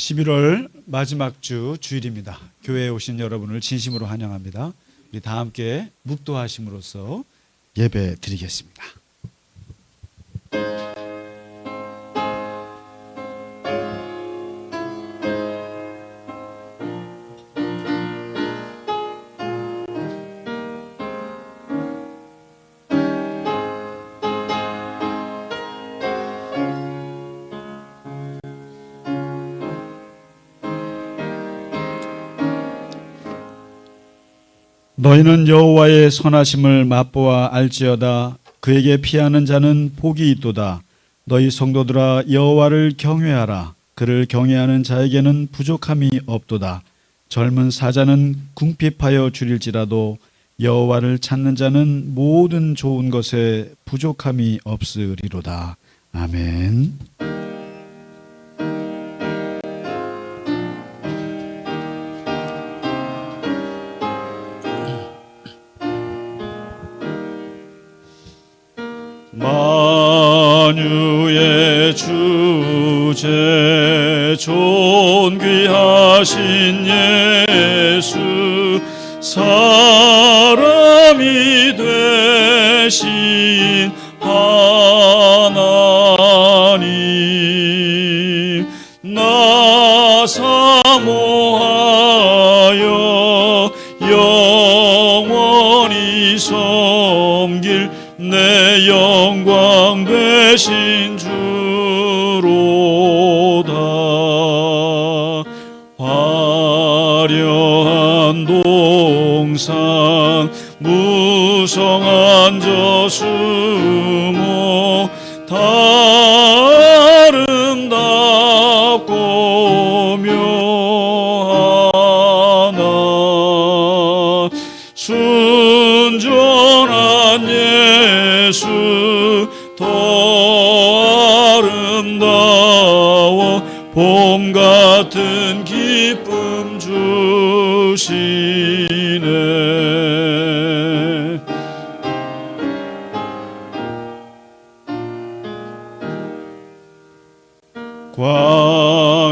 11월 마지막 주 주일입니다. 교회에 오신 여러분을 진심으로 환영합니다. 우리 다 함께 묵도하심으로써 예배 드리겠습니다. 너희는 여호와의 선하심을 맛보아 알지어다. 그에게 피하는 자는 복이 있도다. 너희 성도들아 여호와를 경외하라. 그를 경외하는 자에게는 부족함이 없도다. 젊은 사자는 궁핍하여 줄일지라도 여호와를 찾는 자는 모든 좋은 것에 부족함이 없으리로다. 아멘. 만유의 주제 존귀하신 예수 사람이 되신 하나님 나 사모하여 영원히 섬길 내 영광 되신 주로다. 화려한 동상 무성한 저수목 다 아름답고 묘하나 순전한 예수 더 아름다워 봄 같은 기쁨 주시네.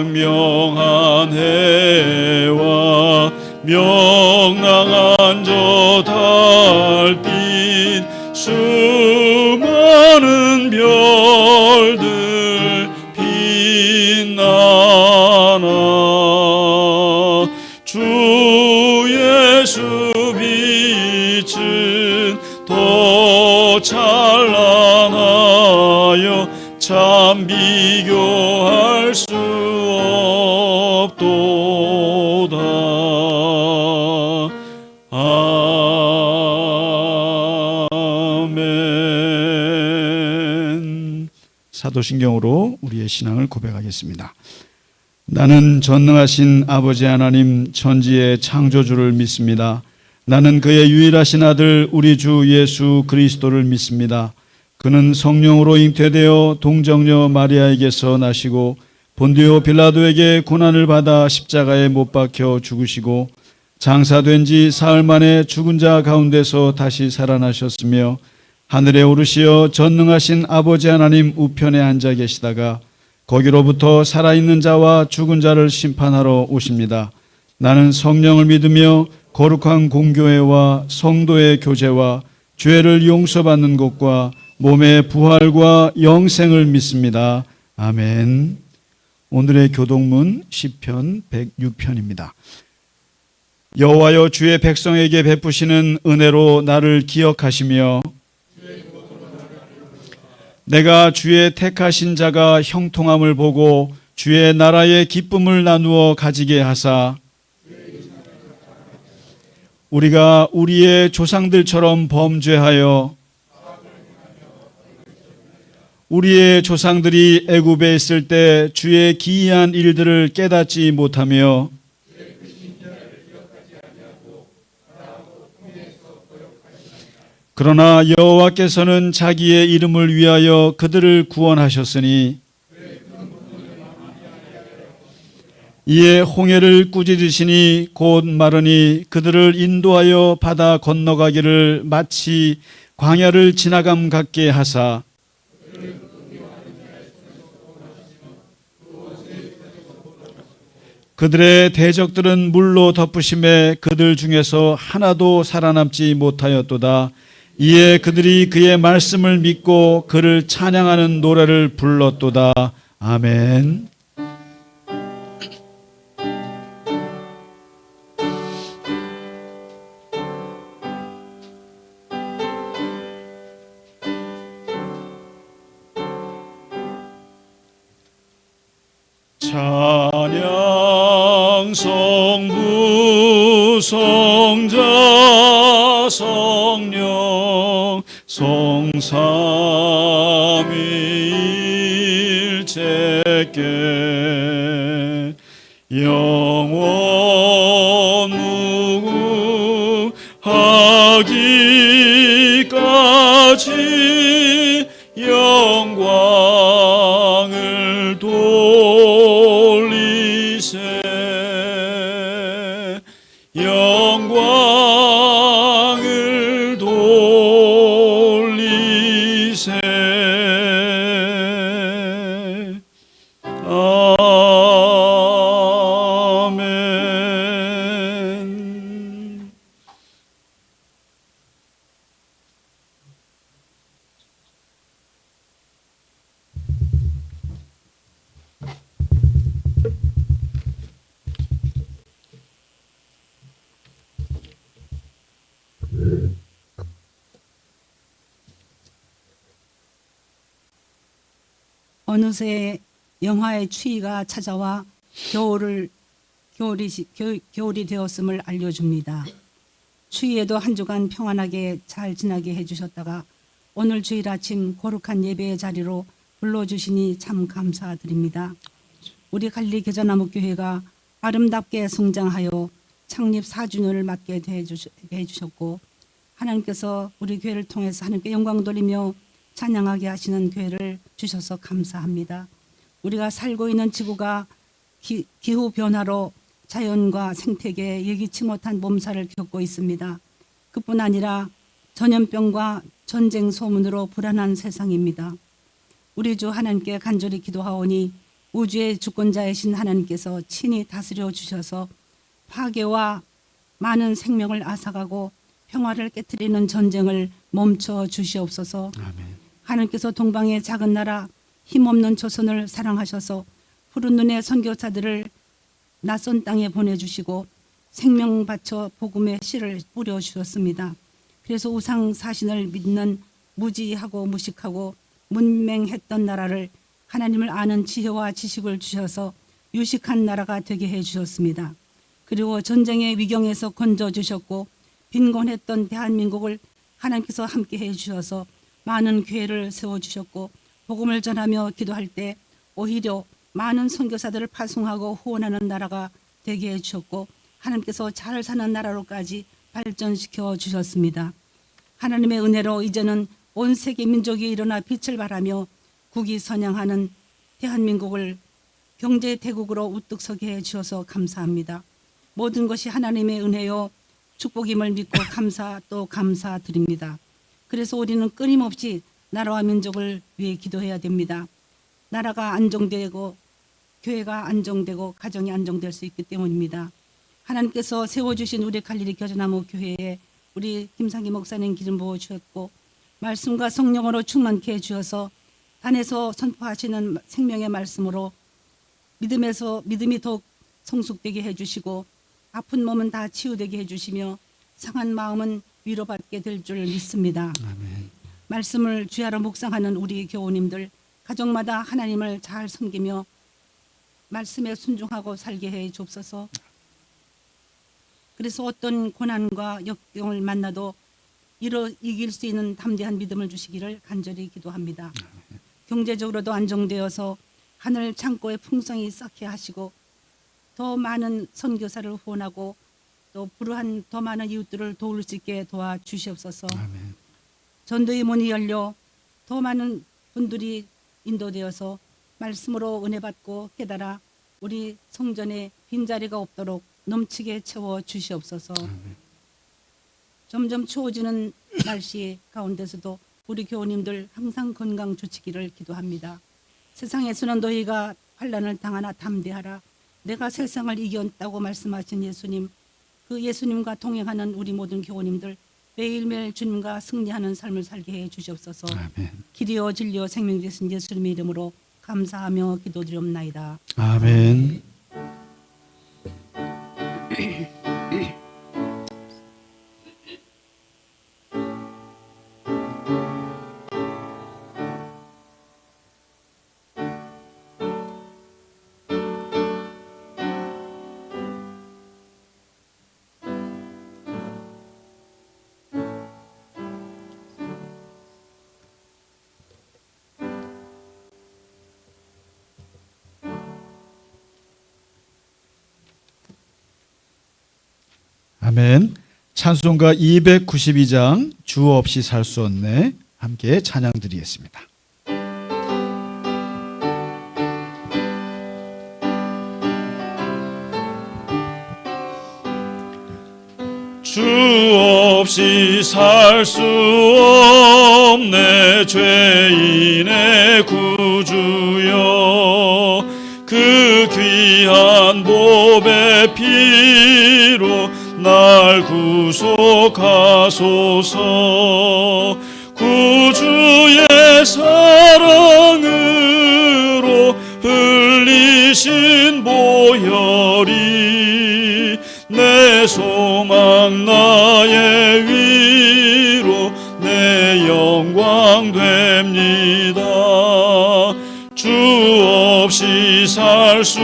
광명한 해와 명랑한 저 달빛 수많은 별들 빛나나 주 예수 빛은 더 찬란하여 참 비교할 수 없도다. 아멘. 사도신경으로 우리의 신앙을 고백하겠습니다. 나는 전능하신 아버지 하나님 천지의 창조주를 믿습니다. 나는 그의 유일하신 아들 우리 주 예수 그리스도를 믿습니다. 그는 성령으로 잉태되어 동정녀 마리아에게서 나시고 본디오 빌라도에게 고난을 받아 십자가에 못 박혀 죽으시고 장사된 지 사흘 만에 죽은 자 가운데서 다시 살아나셨으며 하늘에 오르시어 전능하신 아버지 하나님 우편에 앉아 계시다가 거기로부터 살아있는 자와 죽은 자를 심판하러 오십니다. 나는 성령을 믿으며 거룩한 공교회와 성도의 교제와 죄를 용서받는 것과 몸의 부활과 영생을 믿습니다. 아멘. 오늘의 교독문 시편 106편입니다. 여호와여 주의 백성에게 베푸시는 은혜로 나를 기억하시며 내가 주의 택하신 자가 형통함을 보고 주의 나라의 기쁨을 나누어 가지게 하사 우리가 우리의 조상들처럼 범죄하여 우리의 조상들이 애굽에 있을 때 주의 기이한 일들을 깨닫지 못하며 그러나 여호와께서는 자기의 이름을 위하여 그들을 구원하셨으니 이에 홍해를 꾸짖으시니 곧 마르니 그들을 인도하여 바다 건너가기를 마치 광야를 지나감 같게 하사 그들의 대적들은 물로 덮으심에 그들 중에서 하나도 살아남지 못하였도다. 이에 그들이 그의 말씀을 믿고 그를 찬양하는 노래를 불렀도다. 아멘. 찬양 성부 성자 성령 성삼위일체께 영원 무궁하기까지 영광을 돌리세. 영광을 돌리세. 아멘. 어느새 영하의 추위가 찾아와 겨울이 되었음을 알려줍니다. 추위에도 한 주간 평안하게 잘 지나게 해주셨다가 오늘 주일 아침 거룩한 예배의 자리로 불러주시니 참 감사드립니다. 우리 갈릴리 겨자나무교회가 아름답게 성장하여 창립 4주년을 맞게 해주셨고 하나님께서 우리 교회를 통해서 하나님께 영광 돌리며 찬양하게 하시는 교회를 주셔서 감사합니다. 우리가 살고 있는 지구가 기후 변화로 자연과 생태계에 예기치 못한 몸살을 겪고 있습니다. 그뿐 아니라 전염병과 전쟁 소문으로 불안한 세상입니다. 우리 주 하나님께 간절히 기도하오니 우주의 주권자이신 하나님께서 친히 다스려 주셔서 파괴와 많은 생명을 앗아가고 평화를 깨트리는 전쟁을 멈춰 주시옵소서. 아멘. 하나님께서 동방의 작은 나라 힘없는 조선을 사랑하셔서 푸른 눈의 선교사들을 낯선 땅에 보내주시고 생명 바쳐 복음의 씨를 뿌려주셨습니다. 그래서 우상 사신을 믿는 무지하고 무식하고 문맹했던 나라를 하나님을 아는 지혜와 지식을 주셔서 유식한 나라가 되게 해주셨습니다. 그리고 전쟁의 위경에서 건져주셨고 빈곤했던 대한민국을 하나님께서 함께 해주셔서 많은 교회를 세워주셨고 복음을 전하며 기도할 때 오히려 많은 선교사들을 파송하고 후원하는 나라가 되게 해주셨고 하나님께서 잘 사는 나라로까지 발전시켜 주셨습니다. 하나님의 은혜로 이제는 온 세계 민족이 일어나 빛을 발하며 국위 선양하는 대한민국을 경제 대국으로 우뚝 서게 해주셔서 감사합니다. 모든 것이 하나님의 은혜요 축복임을 믿고 또 감사드립니다. 그래서 우리는 끊임없이 나라와 민족을 위해 기도해야 됩니다. 나라가 안정되고 교회가 안정되고 가정이 안정될 수 있기 때문입니다. 하나님께서 세워주신 우리 갈릴리 겨자나무 교회에 우리 김상기 목사님 기름 부어주셨고 말씀과 성령으로 충만케 해주셔서 단에서 선포하시는 생명의 말씀으로 믿음이 더욱 성숙되게 해주시고 아픈 몸은 다 치유되게 해주시며 상한 마음은 위로받게 될 줄 믿습니다. 아멘. 말씀을 주야로 묵상하는 우리 교우님들 가정마다 하나님을 잘 섬기며 말씀에 순종하고 살게 해 주옵소서. 그래서 어떤 고난과 역경을 만나도 이길 수 있는 담대한 믿음을 주시기를 간절히 기도합니다. 경제적으로도 안정되어서 하늘 창고에 풍성이 쌓게 하시고 더 많은 선교사를 후원하고 또 불우한 더 많은 이웃들을 도울 수 있게 도와주시옵소서. 아멘. 전도의 문이 열려 더 많은 분들이 인도되어서 말씀으로 은혜 받고 깨달아 우리 성전에 빈자리가 없도록 넘치게 채워 주시옵소서. 아멘. 점점 추워지는 날씨 가운데서도 우리 교우님들 항상 건강 주치기를 기도합니다. 세상에서는 너희가 환난을 당하나 담대하라. 내가 세상을 이겼다고 말씀하신 예수님, 그 예수님과 동행하는 우리 모든 교우님들 매일매일 주님과 승리하는 삶을 살게 해 주시옵소서. 아멘. 길이요 진리요 생명 되신 예수님의 이름으로 감사하며 기도드리옵나이다. 아멘. 아멘. 찬송가 292장 주 없이 살 수 없네 함께 찬양 드리겠습니다. 주 없이 살 수 없네 죄인의 구주여 그 귀한 보배 피로 날 구속하소서. 구주의 사랑으로 흘리신 보혈이 내 소망 나의 위로 내 영광 됩니다. 주 없이 살 수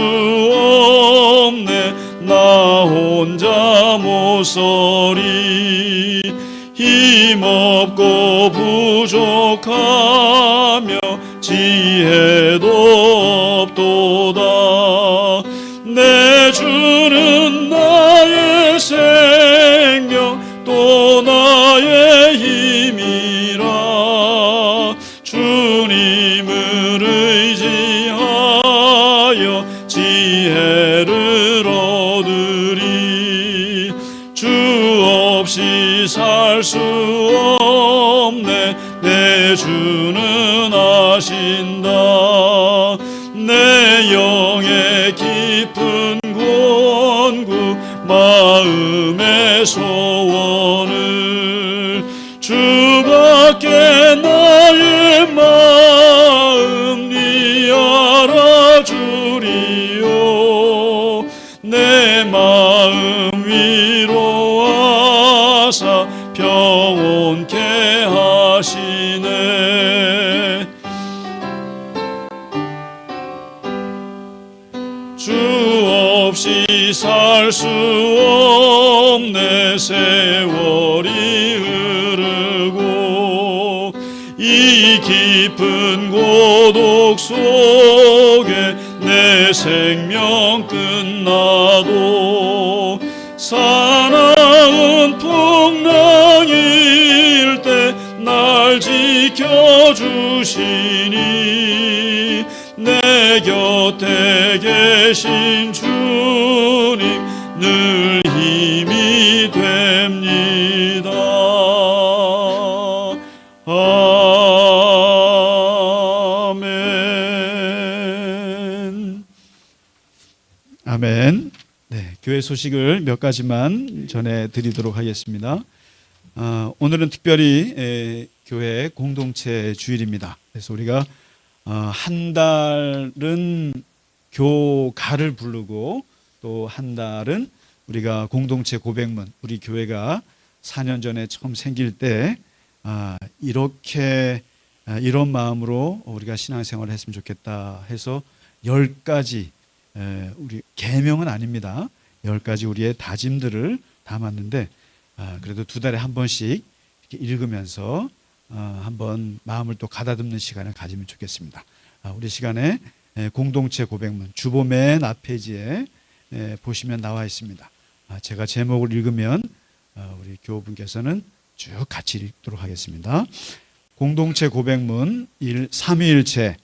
없네 나 혼자 못 서리. 힘없고 부족하며 지혜도 없도다. 내 주는 나의 생명 또 나의 힘이라. 주님을 의지하여 지혜를 얻으리. 주 없이 살 수 없네 내 주는 아신다. 내 영의 깊은 권구 마음의 소원을 주밖에 나의 마음 니 알아주리요. 내 마음 위로하사 평온케 하시네. 주 없이 살 수 없네 세월이 흐르고 이 깊은 고독 속에 내 생명 끝나도 사나운 풍랑일 때 날 지켜주시니 내 곁에 계신 주님 늘 힘이 됩니다. 아멘. 아멘. 네, 교회 소식을 몇 가지만 전해드리도록 하겠습니다. 오늘은 특별히 교회 공동체 주일입니다. 그래서 우리가 한 달은 교가를 부르고 또 한 달은 우리가 공동체 고백문, 우리 교회가 4년 전에 처음 생길 때 이렇게 이런 마음으로 우리가 신앙생활을 했으면 좋겠다 해서 10가지 우리 계명은 아닙니다. 10가지 우리의 다짐들을 담았는데 그래도 2달에 한 번씩 이렇게 읽으면서 한번 마음을 또 가다듬는 시간을 가지면 좋겠습니다. 우리 시간에 공동체 고백문 주보 맨 앞 페이지에 보시면 나와 있습니다. 제가 제목을 읽으면 우리 교우분께서는 쭉 같이 읽도록 하겠습니다. 공동체 고백문 3위일체.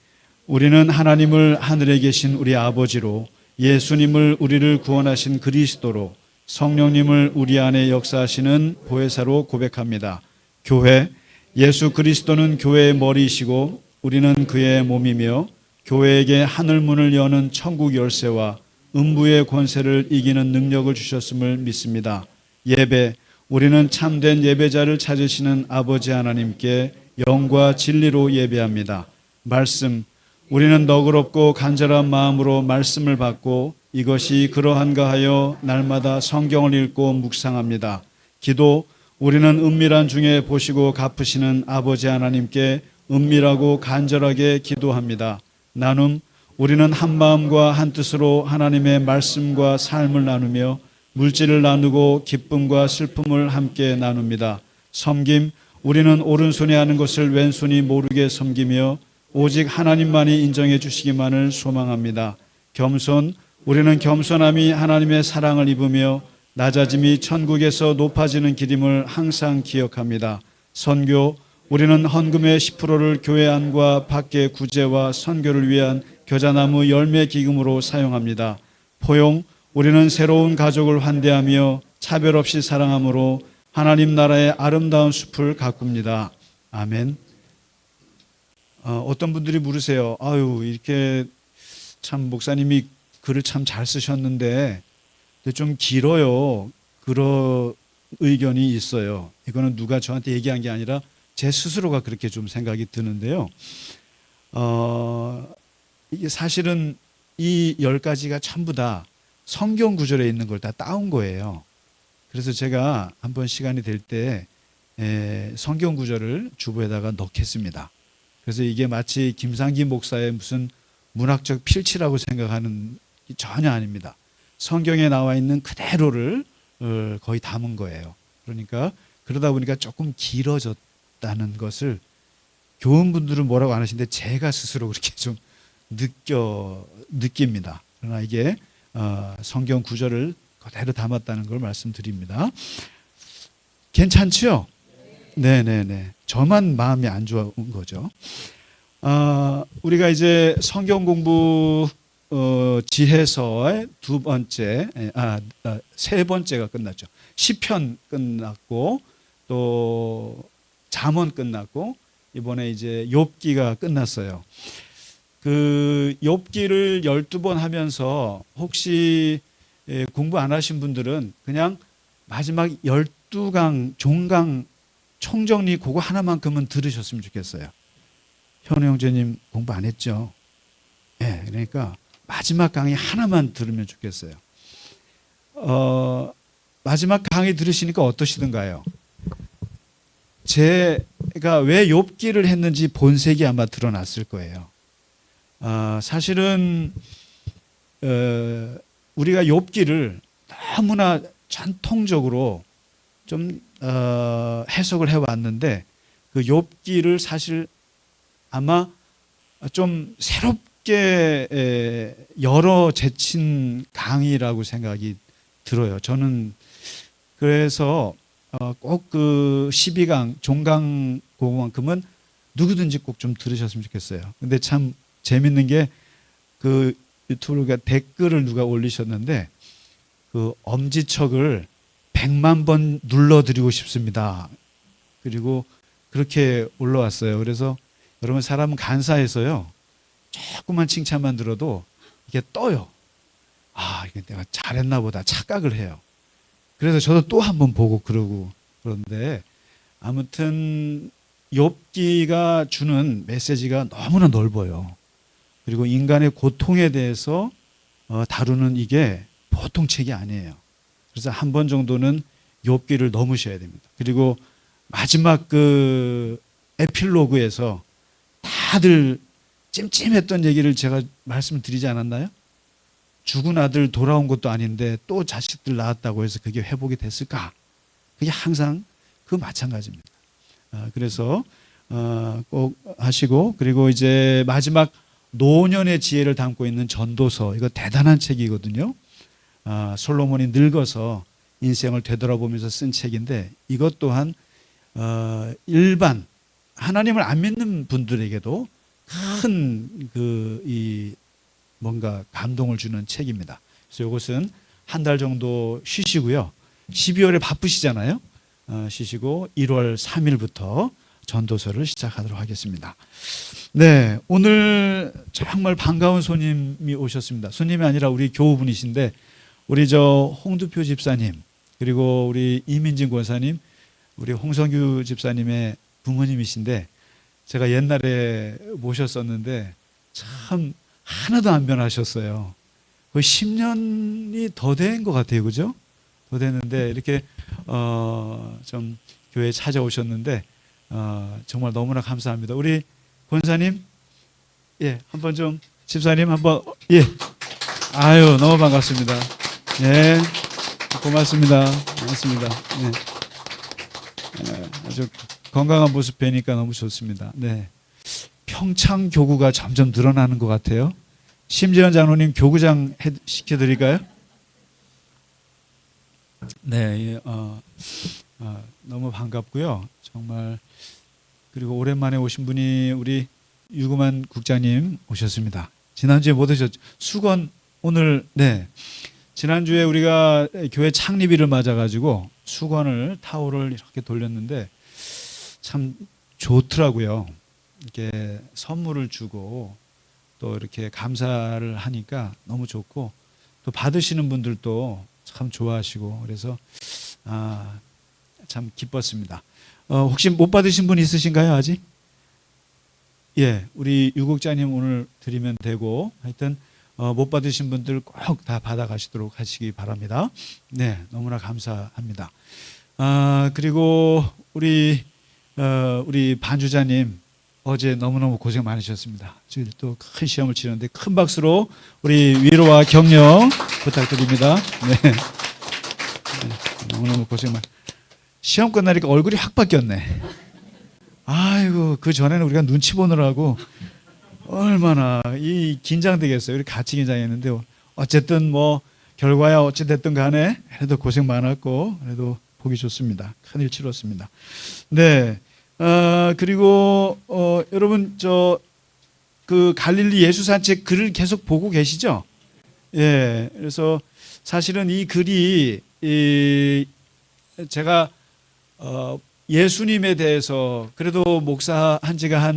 우리는 하나님을 하늘에 계신 우리 아버지로 예수님을 우리를 구원하신 그리스도로 성령님을 우리 안에 역사하시는 보혜사로 고백합니다. 교회, 예수 그리스도는 교회의 머리이시고 우리는 그의 몸이며 교회에게 하늘문을 여는 천국 열쇠와 음부의 권세를 이기는 능력을 주셨음을 믿습니다. 예배, 우리는 참된 예배자를 찾으시는 아버지 하나님께 영과 진리로 예배합니다. 말씀, 우리는 너그럽고 간절한 마음으로 말씀을 받고 이것이 그러한가 하여 날마다 성경을 읽고 묵상합니다. 기도, 우리는 은밀한 중에 보시고 갚으시는 아버지 하나님께 은밀하고 간절하게 기도합니다. 나눔, 우리는 한 마음과 한 뜻으로 하나님의 말씀과 삶을 나누며 물질을 나누고 기쁨과 슬픔을 함께 나눕니다. 섬김, 우리는 오른손이 하는 것을 왼손이 모르게 섬기며 오직 하나님만이 인정해 주시기만을 소망합니다. 겸손, 우리는 겸손함이 하나님의 사랑을 입으며 낮아짐이 천국에서 높아지는 길임을 항상 기억합니다. 선교, 우리는 헌금의 10%를 교회 안과 밖의 구제와 선교를 위한 겨자나무 열매 기금으로 사용합니다. 포용, 우리는 새로운 가족을 환대하며 차별 없이 사랑함으로 하나님 나라의 아름다운 숲을 가꿉니다. 아멘. 어떤 분들이 물으세요. 아유, 이렇게 참 목사님이 글을 참 잘 쓰셨는데 좀 길어요. 그런 의견이 있어요. 이거는 누가 저한테 얘기한 게 아니라 제 스스로가 그렇게 좀 생각이 드는데요. 이게 사실은 이 10가지가 전부 다 성경 구절에 있는 걸 다 따온 거예요. 그래서 제가 한번 시간이 될 때 성경 구절을 주보에다가 넣겠습니다. 그래서 이게 마치 김상기 목사의 무슨 문학적 필치라고 생각하는 게 전혀 아닙니다. 성경에 나와 있는 그대로를 거의 담은 거예요. 그러니까 그러다 보니까 조금 길어졌다는 것을 교원분들은 뭐라고 안 하시는데 제가 스스로 그렇게 좀 느낍니다. 그러나 이게 성경 구절을 그대로 담았다는 걸 말씀드립니다. 괜찮죠? 네네네. 저만 마음이 안 좋은 거죠. 우리가 이제 성경 공부 지혜서의 세 번째가 끝났죠. 시편 끝났고 또 잠언 끝났고 이번에 이제 욥기가 끝났어요. 그 욥기를 12번 하면서 혹시 공부 안 하신 분들은 그냥 마지막 12강 종강 총정리 그거 하나만큼은 들으셨으면 좋겠어요. 현우 형제님 공부 안 했죠? 네, 그러니까 마지막 강의 하나만 들으면 좋겠어요. 마지막 강의 들으시니까 어떠시던가요? 제가 왜 욥기를 했는지 본색이 아마 드러났을 거예요. 사실은 우리가 욥기를 너무나 전통적으로 좀 해석을 해왔는데 그 욥기를 사실 아마 좀 새롭게 열어 제친 강의라고 생각이 들어요. 저는 그래서 꼭 그 12강 종강 그거만큼은 누구든지 꼭 좀 들으셨으면 좋겠어요. 근데 참 재밌는 게 그 유튜브가 댓글을 누가 올리셨는데 그 엄지척을 100만 번 눌러드리고 싶습니다. 그리고 그렇게 올라왔어요. 그래서 여러분 사람은 간사해서요. 조그만 칭찬만 들어도 이게 떠요. 아, 이게 내가 잘했나 보다 착각을 해요. 그래서 저도 또 한 번 보고 그런데 아무튼 욥기가 주는 메시지가 너무나 넓어요. 그리고 인간의 고통에 대해서 다루는 이게 보통 책이 아니에요. 그래서 한 번 정도는 욥기를 넘으셔야 됩니다. 그리고 마지막 그 에필로그에서 다들 찜찜했던 얘기를 제가 말씀드리지 않았나요? 죽은 아들 돌아온 것도 아닌데 또 자식들 낳았다고 해서 그게 회복이 됐을까? 그게 항상 그 마찬가지입니다. 그래서 꼭 하시고 그리고 이제 마지막 노년의 지혜를 담고 있는 전도서 이거 대단한 책이거든요. 솔로몬이 늙어서 인생을 되돌아보면서 쓴 책인데 이것 또한 일반 하나님을 안 믿는 분들에게도 큰 뭔가 감동을 주는 책입니다. 그래서 이것은 한 달 정도 쉬시고요. 12월에 바쁘시잖아요. 쉬시고 1월 3일부터 전도서를 시작하도록 하겠습니다. 네, 오늘 정말 반가운 손님이 오셨습니다. 손님이 아니라 우리 교우분이신데 우리 홍두표 집사님, 그리고 우리 이민진 권사님, 우리 홍성규 집사님의 부모님이신데 제가 옛날에 모셨었는데 참 하나도 안 변하셨어요. 거의 10년이 더 된 것 같아요, 그죠? 더 됐는데 이렇게 좀 교회에 찾아오셨는데 정말 너무나 감사합니다. 우리 권사님, 예, 한번 좀 집사님 한번 예, 아유 너무 반갑습니다. 예, 고맙습니다. 고맙습니다. 예, 아주 건강한 모습 뵈니까 너무 좋습니다. 네, 평창 교구가 점점 늘어나는 것 같아요. 심지현 장로님 교구장 시켜드릴까요? 네, 너무 반갑고요. 정말 그리고 오랜만에 오신 분이 우리 유구만 국장님 오셨습니다. 지난주에 못 오셨죠? 수건 오늘 네 지난주에 우리가 교회 창립일을 맞아가지고 수건을 타올을 이렇게 돌렸는데 참 좋더라고요. 이렇게 선물을 주고 또 이렇게 감사를 하니까 너무 좋고 또 받으시는 분들도 참 좋아하시고 그래서 참 기뻤습니다. 혹시 못 받으신 분 있으신가요 아직? 예, 우리 유국자님 오늘 드리면 되고 하여튼 못 받으신 분들 꼭 다 받아가시도록 하시기 바랍니다. 네, 너무나 감사합니다. 그리고 우리 반주자님 어제 너무너무 고생 많으셨습니다. 지금 또 큰 시험을 치는데 큰 박수로 우리 위로와 격려 부탁드립니다. 네, 너무너무 고생 많. 시험 끝나니까 얼굴이 확 바뀌었네. 아이고 그 전에는 우리가 눈치 보느라고 얼마나 이 긴장되겠어요. 우리 같이 긴장했는데 어쨌든 뭐 결과야 어찌 됐든 간에 그래도 고생 많았고 그래도 보기 좋습니다. 큰일 치렀습니다. 네. 그리고 여러분 그 갈릴리 예수 산책 글을 계속 보고 계시죠? 예. 그래서 사실은 이 글이 제가 예수님에 대해서 그래도 목사한 지가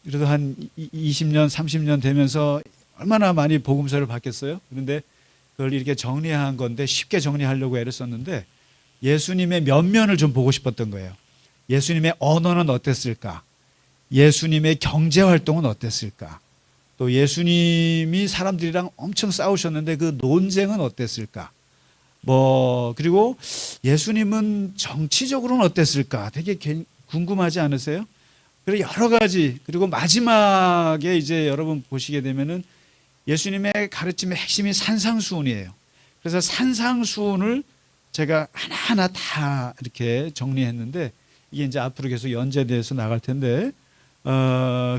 그래도 한 20년, 30년 되면서 얼마나 많이 복음서를 받겠어요? 그런데 그걸 이렇게 정리한 건데 쉽게 정리하려고 애를 썼는데 예수님의 면면을 좀 보고 싶었던 거예요. 예수님의 언어는 어땠을까? 예수님의 경제 활동은 어땠을까? 또 예수님이 사람들이랑 엄청 싸우셨는데 그 논쟁은 어땠을까? 그리고 예수님은 정치적으로는 어땠을까? 되게 궁금하지 않으세요? 그리고 여러 가지, 그리고 마지막에 이제 여러분 보시게 되면은 예수님의 가르침의 핵심이 산상수훈이에요. 그래서 산상수훈을 제가 하나하나 다 이렇게 정리했는데 이게 이제 앞으로 계속 연재돼서 나갈 텐데,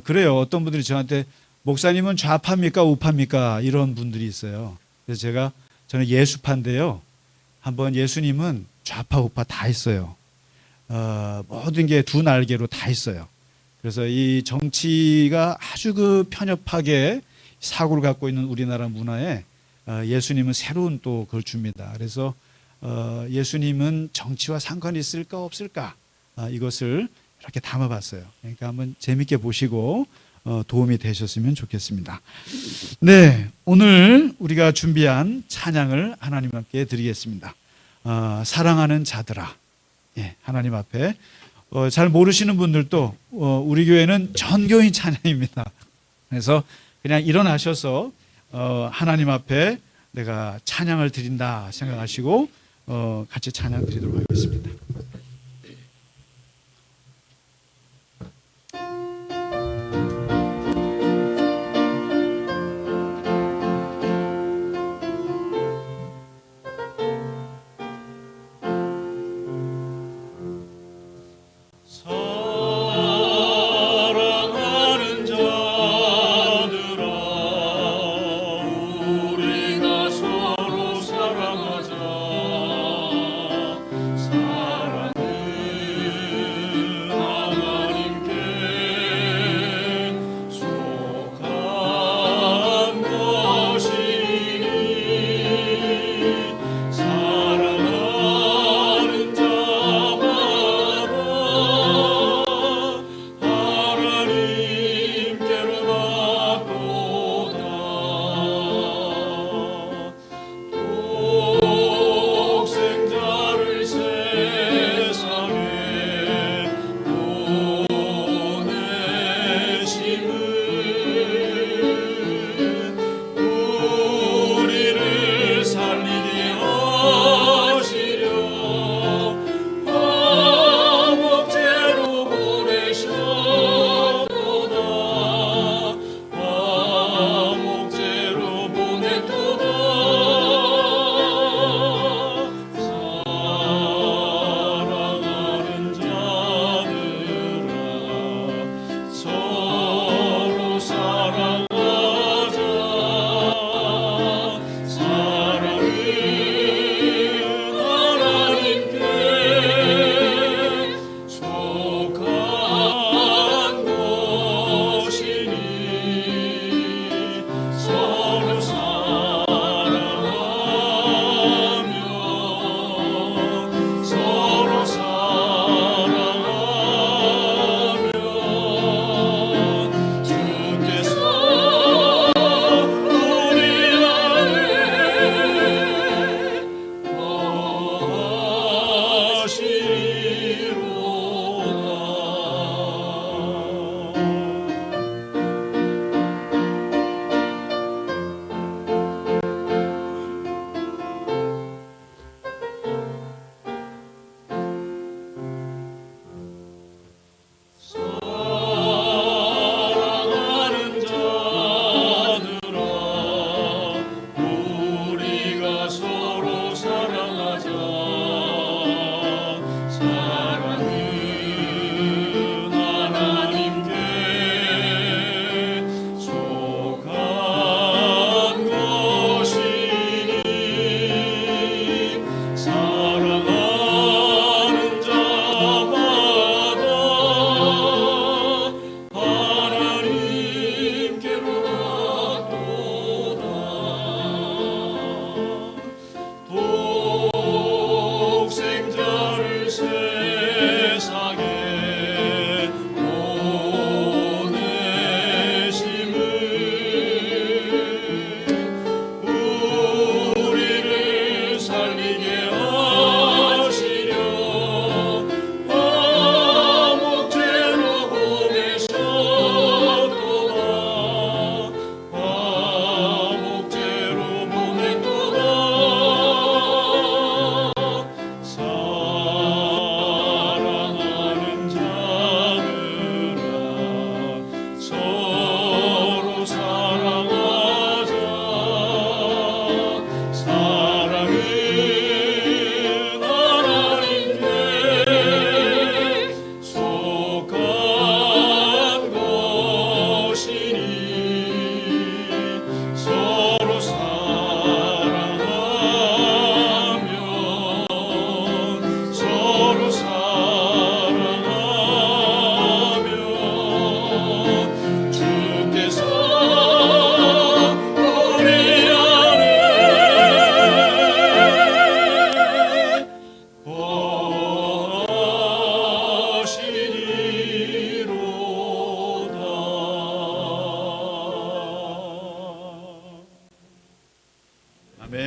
그래요. 어떤 분들이 저한테 목사님은 좌파입니까? 우파입니까? 이런 분들이 있어요. 그래서 저는 예수파인데요. 한번 예수님은 좌파 우파 다 있어요. 모든 게 두 날개로 다 있어요. 그래서 이 정치가 아주 그 편협하게 사고를 갖고 있는 우리나라 문화에 예수님은 새로운 또 그걸 줍니다. 그래서 예수님은 정치와 상관이 있을까 없을까 이것을 이렇게 담아봤어요. 그러니까 한번 재밌게 보시고 도움이 되셨으면 좋겠습니다. 네, 오늘 우리가 준비한 찬양을 하나님 앞에 드리겠습니다. 사랑하는 자들아, 예, 하나님 앞에 잘 모르시는 분들도 우리 교회는 전교인 찬양입니다. 그래서 그냥 일어나셔서 하나님 앞에 내가 찬양을 드린다 생각하시고 같이 찬양 드리도록 하겠습니다. 사랑하는 자들아 우리가 서로 사랑하자. 사랑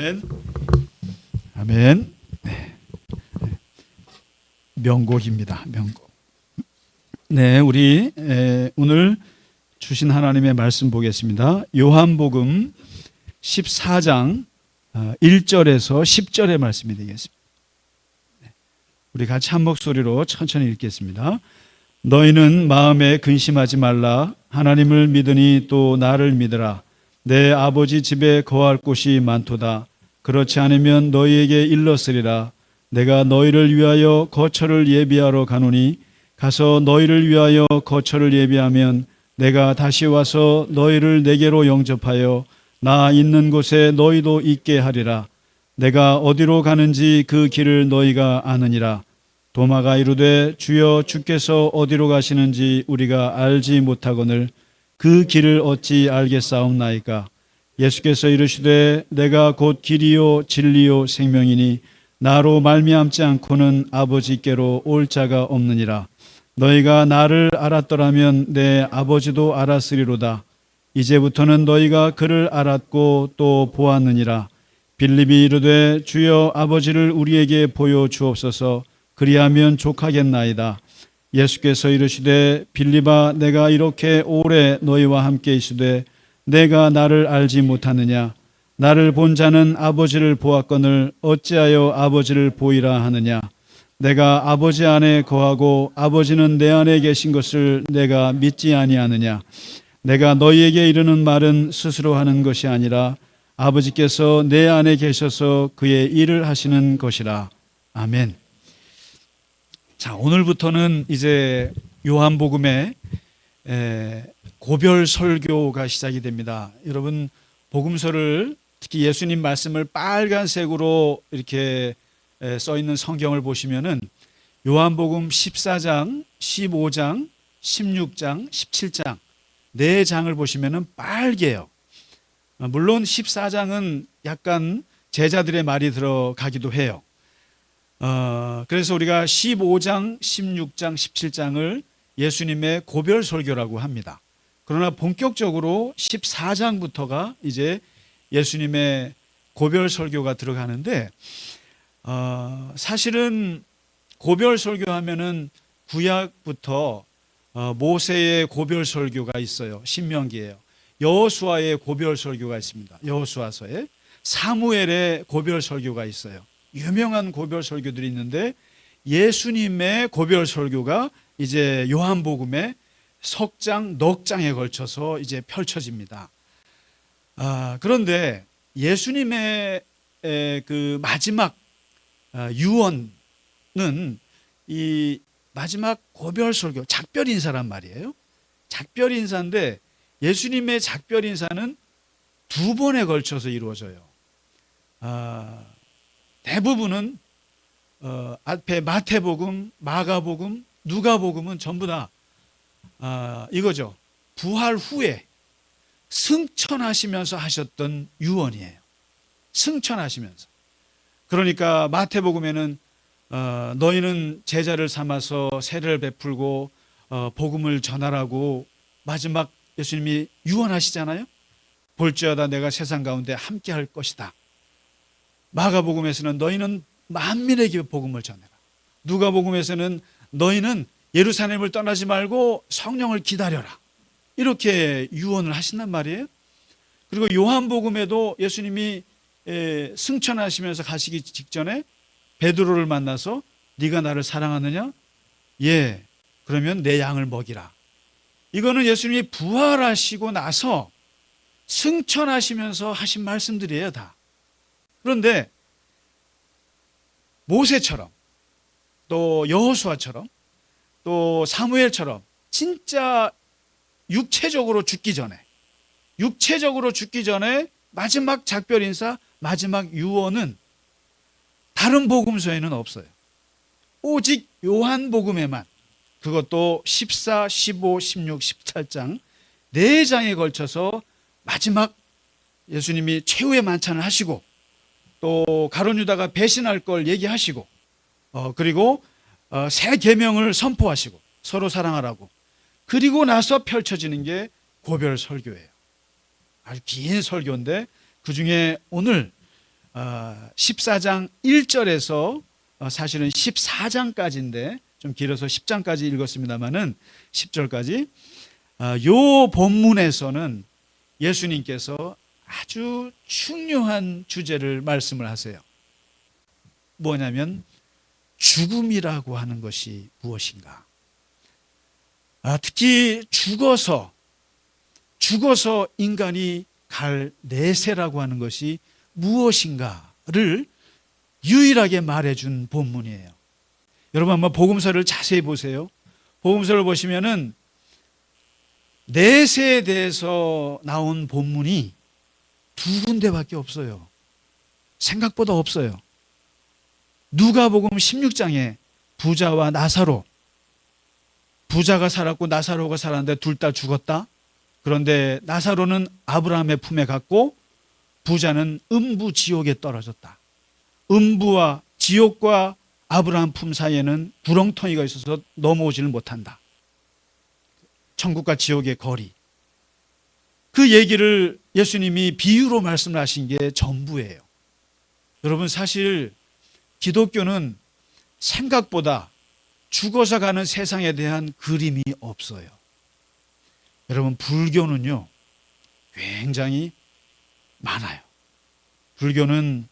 아멘. 아멘. 네. 명곡입니다. 명곡. 네, 우리 오늘 주신 하나님의 말씀 보겠습니다. 요한복음 14장 1절에서 10절의 말씀이 되겠습니다. 우리 같이 한 목소리로 천천히 읽겠습니다. 너희는 마음에 근심하지 말라. 하나님을 믿으니 또 나를 믿으라. 내 아버지 집에 거할 곳이 많도다. 그렇지 않으면 너희에게 일렀으리라. 내가 너희를 위하여 거처를 예비하러 가노니 가서 너희를 위하여 거처를 예비하면 내가 다시 와서 너희를 내게로 영접하여 나 있는 곳에 너희도 있게 하리라. 내가 어디로 가는지 그 길을 너희가 아느니라. 도마가 이르되 주여 주께서 어디로 가시는지 우리가 알지 못하거늘 그 길을 어찌 알겠사옵나이까. 예수께서 이르시되 내가 곧 길이요 진리요 생명이니 나로 말미암지 않고는 아버지께로 올 자가 없느니라. 너희가 나를 알았더라면 내 아버지도 알았으리로다. 이제부터는 너희가 그를 알았고 또 보았느니라. 빌립이 이르되 주여 아버지를 우리에게 보여 주옵소서. 그리하면 족하겠나이다. 예수께서 이르시되 빌립아 내가 이렇게 오래 너희와 함께 있으되 내가 나를 알지 못하느냐. 나를 본 자는 아버지를 보았거늘 어찌하여 아버지를 보이라 하느냐. 내가 아버지 안에 거하고 아버지는 내 안에 계신 것을 내가 믿지 아니하느냐. 내가 너희에게 이르는 말은 스스로 하는 것이 아니라 아버지께서 내 안에 계셔서 그의 일을 하시는 것이라. 아멘. 자, 오늘부터는 이제 요한복음의 고별 설교가 시작이 됩니다. 여러분 복음서를 특히 예수님 말씀을 빨간색으로 이렇게 써 있는 성경을 보시면은 요한복음 14장, 15장, 16장, 17장 네 장을 보시면은 빨개요. 물론 14장은 약간 제자들의 말이 들어가기도 해요. 그래서 우리가 15장, 16장, 17장을 예수님의 고별 설교라고 합니다. 그러나 본격적으로 14장부터가 이제 예수님의 고별 설교가 들어가는데 사실은 고별 설교하면은 구약부터 모세의 고별 설교가 있어요. 신명기예요. 여호수아의 고별 설교가 있습니다. 여호수아서에 사무엘의 고별 설교가 있어요. 유명한 고별 설교들이 있는데 예수님의 고별 설교가 이제 요한복음의 석장, 넉장에 걸쳐서 이제 펼쳐집니다. 그런데 예수님의 그 마지막 유언은 이 마지막 고별 설교, 작별 인사란 말이에요. 작별 인사인데 예수님의 작별 인사는 두 번에 걸쳐서 이루어져요. 대부분은 앞에 마태복음, 마가복음, 누가복음은 전부 다 이거죠. 부활 후에 승천하시면서 하셨던 유언이에요. 승천하시면서. 그러니까 마태복음에는 너희는 제자를 삼아서 세례를 베풀고 복음을 전하라고 마지막 예수님이 유언하시잖아요. 볼지어다 내가 세상 가운데 함께 할 것이다. 마가복음에서는 너희는 만민에게 복음을 전해라. 누가복음에서는 너희는 예루살렘을 떠나지 말고 성령을 기다려라. 이렇게 유언을 하신단 말이에요. 그리고 요한복음에도 예수님이 승천하시면서 가시기 직전에 베드로를 만나서 네가 나를 사랑하느냐? 예, 그러면 내 양을 먹이라. 이거는 예수님이 부활하시고 나서 승천하시면서 하신 말씀들이에요, 다. 그런데 모세처럼 또 여호수아처럼 또 사무엘처럼 진짜 육체적으로 죽기 전에 마지막 작별 인사, 마지막 유언은 다른 복음서에는 없어요. 오직 요한복음에만, 그것도 14, 15, 16, 17장 네 장에 걸쳐서 마지막 예수님이 최후의 만찬을 하시고 또 가룟 유다가 배신할 걸 얘기하시고 그리고 새 계명을 선포하시고 서로 사랑하라고, 그리고 나서 펼쳐지는 게 고별 설교예요. 아주 긴 설교인데 그중에 오늘 14장 1절에서 사실은 14장까지인데 좀 길어서 10장까지 읽었습니다마는 10절까지 요 본문에서는 예수님께서 아주 중요한 주제를 말씀을 하세요. 뭐냐면 죽음이라고 하는 것이 무엇인가? 특히 죽어서 인간이 갈 내세라고 하는 것이 무엇인가를 유일하게 말해준 본문이에요. 여러분 한번 복음서를 자세히 보세요. 복음서를 보시면은 내세에 대해서 나온 본문이 두 군데밖에 없어요. 생각보다 없어요. 누가복음 16장에 부자와 나사로, 부자가 살았고 나사로가 살았는데 둘 다 죽었다. 그런데 나사로는 아브라함의 품에 갔고 부자는 음부 지옥에 떨어졌다. 음부와 지옥과 아브라함 품 사이에는 구렁텅이가 있어서 넘어오지를 못한다. 천국과 지옥의 거리. 그 얘기를 예수님이 비유로 말씀하신 게 전부예요. 여러분 사실 기독교는 생각보다 죽어서 가는 세상에 대한 그림이 없어요. 여러분 불교는요 굉장히 많아요. 불교는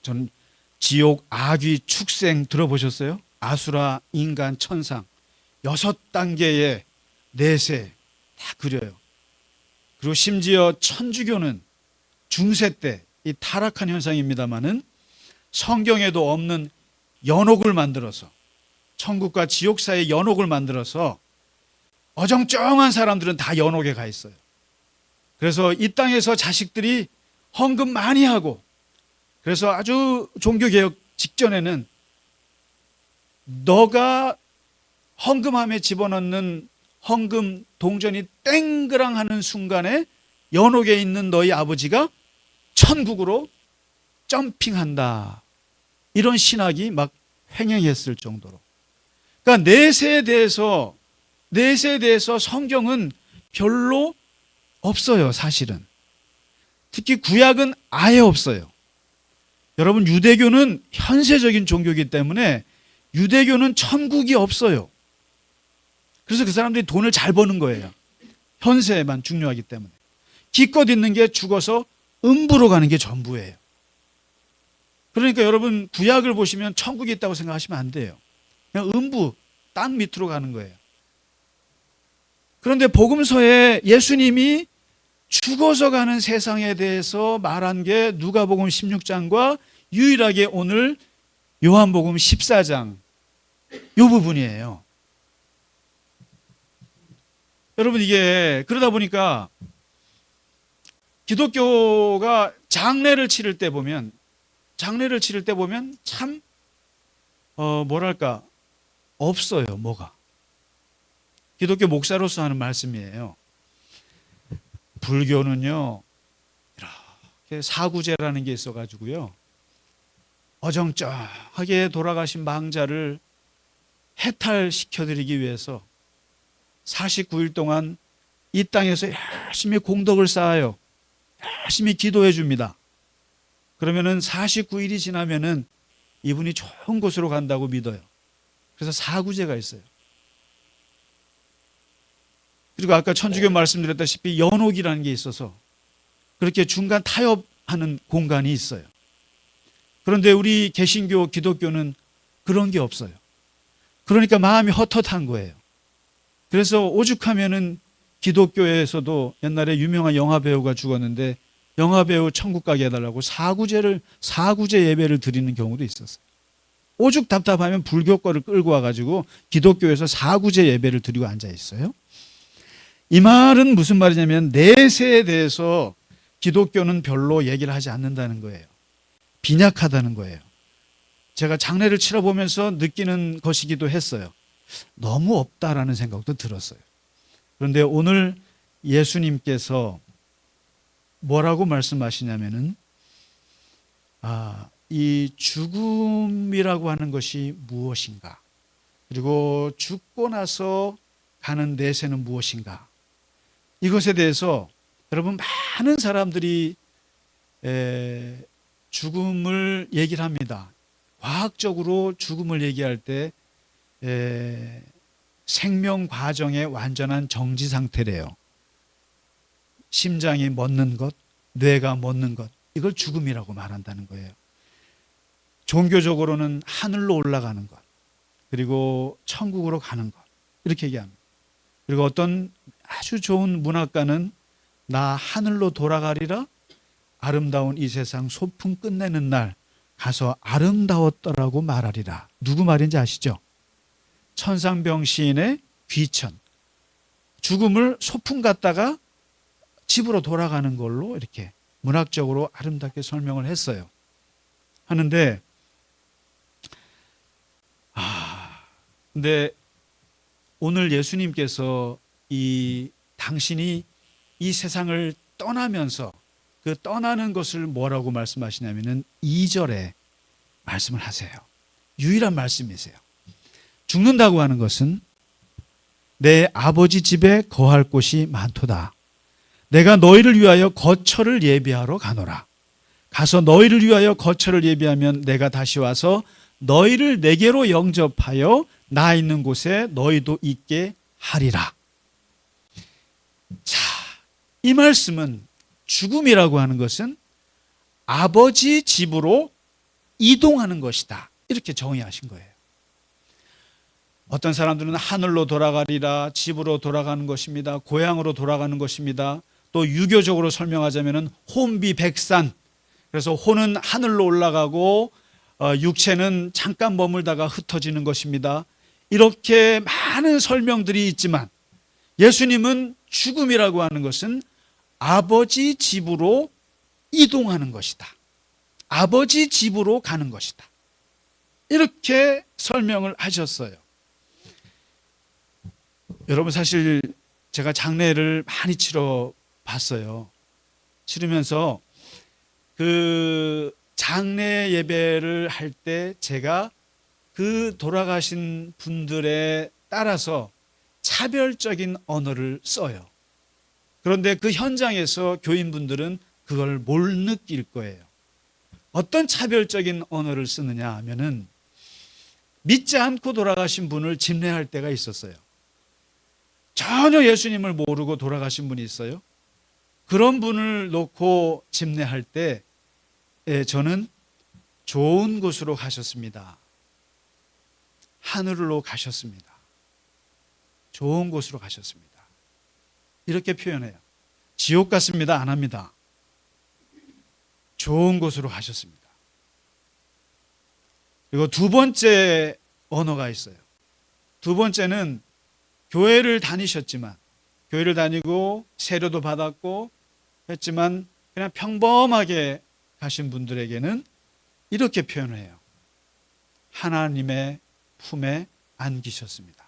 전 지옥, 악귀, 축생 들어보셨어요? 아수라, 인간, 천상 6단계의 내세 다 그려요. 그리고 심지어 천주교는 중세 때 이 타락한 현상입니다마는 성경에도 없는 연옥을 만들어서 천국과 지옥 사이의 연옥을 만들어서 어정쩡한 사람들은 다 연옥에 가 있어요. 그래서 이 땅에서 자식들이 헌금 많이 하고 그래서 아주 종교개혁 직전에는 너가 헌금함에 집어넣는 헌금 동전이 땡그랑 하는 순간에 연옥에 있는 너희 아버지가 천국으로 점핑한다. 이런 신학이 막 횡행했을 정도로. 그러니까 내세에 대해서 성경은 별로 없어요, 사실은. 특히 구약은 아예 없어요. 여러분 유대교는 현세적인 종교이기 때문에 유대교는 천국이 없어요. 그래서 그 사람들이 돈을 잘 버는 거예요. 현세에만 중요하기 때문에. 기껏 있는 게 죽어서 음부로 가는 게 전부예요. 그러니까 여러분 구약을 보시면 천국이 있다고 생각하시면 안 돼요. 그냥 음부, 땅 밑으로 가는 거예요. 그런데 복음서에 예수님이 죽어서 가는 세상에 대해서 말한 게 누가복음 16장과 유일하게 오늘 요한복음 14장 이 부분이에요. 여러분 이게 그러다 보니까 기독교가 장례를 치를 때 보면 참 뭐랄까 없어요. 뭐가 기독교 목사로서 하는 말씀이에요. 불교는요 이렇게 사구제라는 게 있어가지고요 어정쩡하게 돌아가신 망자를 해탈시켜드리기 위해서 49일 동안 이 땅에서 열심히 공덕을 쌓아요. 열심히 기도해 줍니다. 그러면은 49일이 지나면은 이분이 좋은 곳으로 간다고 믿어요. 그래서 사구제가 있어요. 그리고 아까 천주교 말씀드렸다시피 연옥이라는 게 있어서 그렇게 중간 타협하는 공간이 있어요. 그런데 우리 개신교 기독교는 그런 게 없어요. 그러니까 마음이 헛헛한 거예요. 그래서 오죽하면은 기독교에서도 옛날에 유명한 영화배우가 죽었는데 영화배우 천국 가게 해달라고 사구제 예배를 드리는 경우도 있었어요. 오죽 답답하면 불교 거를 끌고 와가지고 기독교에서 사구제 예배를 드리고 앉아 있어요. 이 말은 무슨 말이냐면 내세에 대해서 기독교는 별로 얘기를 하지 않는다는 거예요. 빈약하다는 거예요. 제가 장례를 치러보면서 느끼는 것이기도 했어요. 너무 없다라는 생각도 들었어요. 그런데 오늘 예수님께서 뭐라고 말씀하시냐면은 이 죽음이라고 하는 것이 무엇인가? 그리고 죽고 나서 가는 내세는 무엇인가? 이것에 대해서 여러분 많은 사람들이 죽음을 얘기를 합니다. 과학적으로 죽음을 얘기할 때 생명 과정의 완전한 정지 상태래요. 심장이 멎는 것, 뇌가 멎는 것, 이걸 죽음이라고 말한다는 거예요. 종교적으로는 하늘로 올라가는 것, 그리고 천국으로 가는 것, 이렇게 얘기합니다. 그리고 어떤 아주 좋은 문학가는 나 하늘로 돌아가리라, 아름다운 이 세상 소풍 끝내는 날 가서 아름다웠더라고 말하리라. 누구 말인지 아시죠? 천상병 시인의 귀천. 죽음을 소풍 갔다가 집으로 돌아가는 걸로 이렇게 문학적으로 아름답게 설명을 했어요. 하는데 근데 오늘 예수님께서 당신이 이 세상을 떠나면서 그 떠나는 것을 뭐라고 말씀하시냐면은 2절에 말씀을 하세요. 유일한 말씀이세요. 죽는다고 하는 것은 내 아버지 집에 거할 곳이 많도다. 내가 너희를 위하여 거처를 예비하러 가노라. 가서 너희를 위하여 거처를 예비하면 내가 다시 와서 너희를 내게로 영접하여 나 있는 곳에 너희도 있게 하리라. 자, 이 말씀은 죽음이라고 하는 것은 아버지 집으로 이동하는 것이다. 이렇게 정의하신 거예요. 어떤 사람들은 하늘로 돌아가리라, 집으로 돌아가는 것입니다. 고향으로 돌아가는 것입니다. 또 유교적으로 설명하자면 혼비백산. 그래서 혼은 하늘로 올라가고 육체는 잠깐 머물다가 흩어지는 것입니다. 이렇게 많은 설명들이 있지만 예수님은 죽음이라고 하는 것은 아버지 집으로 이동하는 것이다. 아버지 집으로 가는 것이다. 이렇게 설명을 하셨어요. 여러분, 사실 제가 장례를 많이 치러 봤어요. 치르면서 그 장례 예배를 할 때 제가 그 돌아가신 분들에 따라서 차별적인 언어를 써요. 그런데 그 현장에서 교인분들은 그걸 못 느낄 거예요. 어떤 차별적인 언어를 쓰느냐 하면은 믿지 않고 돌아가신 분을 집례할 때가 있었어요. 전혀 예수님을 모르고 돌아가신 분이 있어요. 그런 분을 놓고 집례할 때 저는 좋은 곳으로 가셨습니다. 하늘로 가셨습니다. 좋은 곳으로 가셨습니다. 이렇게 표현해요. 지옥 갔습니다. 안 합니다. 좋은 곳으로 가셨습니다. 그리고 두 번째 언어가 있어요. 두 번째는 교회를 다니셨지만, 교회를 다니고 세례도 받았고 했지만 그냥 평범하게 가신 분들에게는 이렇게 표현을 해요. 하나님의 품에 안기셨습니다.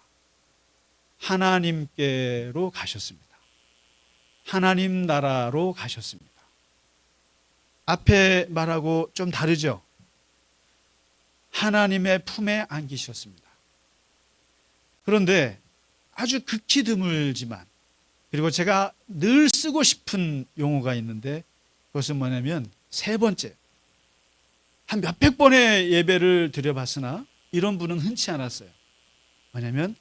하나님께로 가셨습니다. 하나님 나라로 가셨습니다. 앞에 말하고 좀 다르죠? 하나님의 품에 안기셨습니다. 그런데 아주 극히 드물지만, 그리고 제가 늘 쓰고 싶은 용어가 있는데 그것은 뭐냐면 세 번째. 한 몇백 번의 예배를 드려봤으나 이런 분은 흔치 않았어요. 뭐냐면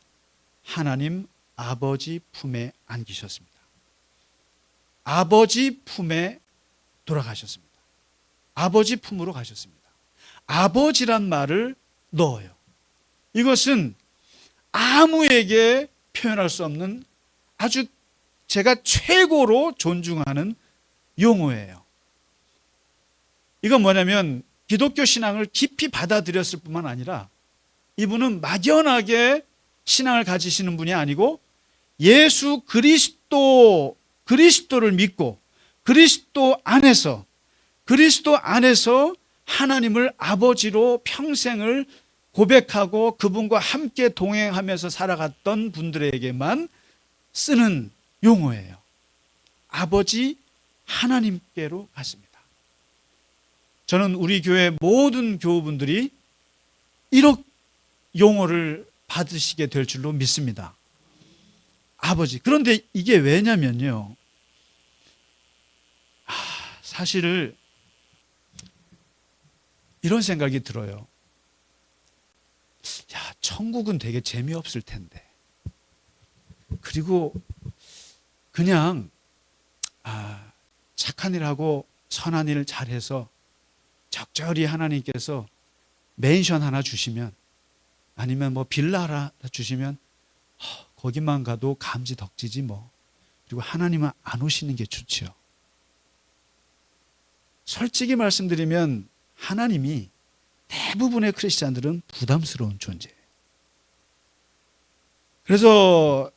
하나님 아버지 품에 안기셨습니다. 아버지 품에 돌아가셨습니다. 아버지 품으로 가셨습니다. 아버지란 말을 넣어요. 이것은 아무에게 표현할 수 없는 아주 제가 최고로 존중하는 용어예요. 이건 뭐냐면 기독교 신앙을 깊이 받아들였을 뿐만 아니라 이분은 막연하게 신앙을 가지시는 분이 아니고 예수 그리스도를 믿고 그리스도 안에서 하나님을 아버지로 평생을 고백하고 그분과 함께 동행하면서 살아갔던 분들에게만 쓰는 용어예요. 아버지 하나님께로 갔습니다. 저는 우리 교회 모든 교우분들이 이런 용어를 받으시게 될 줄로 믿습니다. 아버지. 그런데 이게 왜냐면요. 사실을 이런 생각이 들어요. 야, 천국은 되게 재미없을 텐데. 그리고 그냥 착한 일하고 선한 일 잘해서 적절히 하나님께서 맨션 하나 주시면, 아니면 뭐 빌라 하나 주시면 거기만 가도 감지 덕지지 뭐. 그리고 하나님은 안 오시는 게 좋죠. 솔직히 말씀드리면 하나님이 대부분의 크리스찬들은 부담스러운 존재예요. 그래서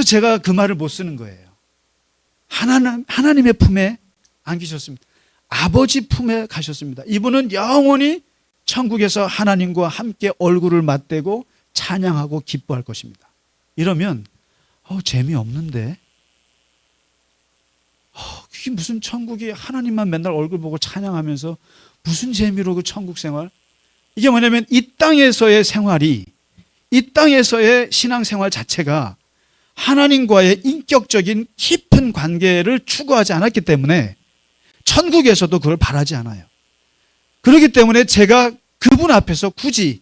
제가 그 말을 못 쓰는 거예요. 하나님의 품에 안기셨습니다. 아버지 품에 가셨습니다. 이분은 영원히 천국에서 하나님과 함께 얼굴을 맞대고 찬양하고 기뻐할 것입니다. 이러면 재미없는데, 그게 무슨 천국이 하나님만 맨날 얼굴 보고 찬양하면서 무슨 재미로 그 천국 생활? 이게 뭐냐면 이 땅에서의 생활이, 이 땅에서의 신앙생활 자체가 하나님과의 인격적인 깊은 관계를 추구하지 않았기 때문에 천국에서도 그걸 바라지 않아요. 그렇기 때문에 제가 그분 앞에서 굳이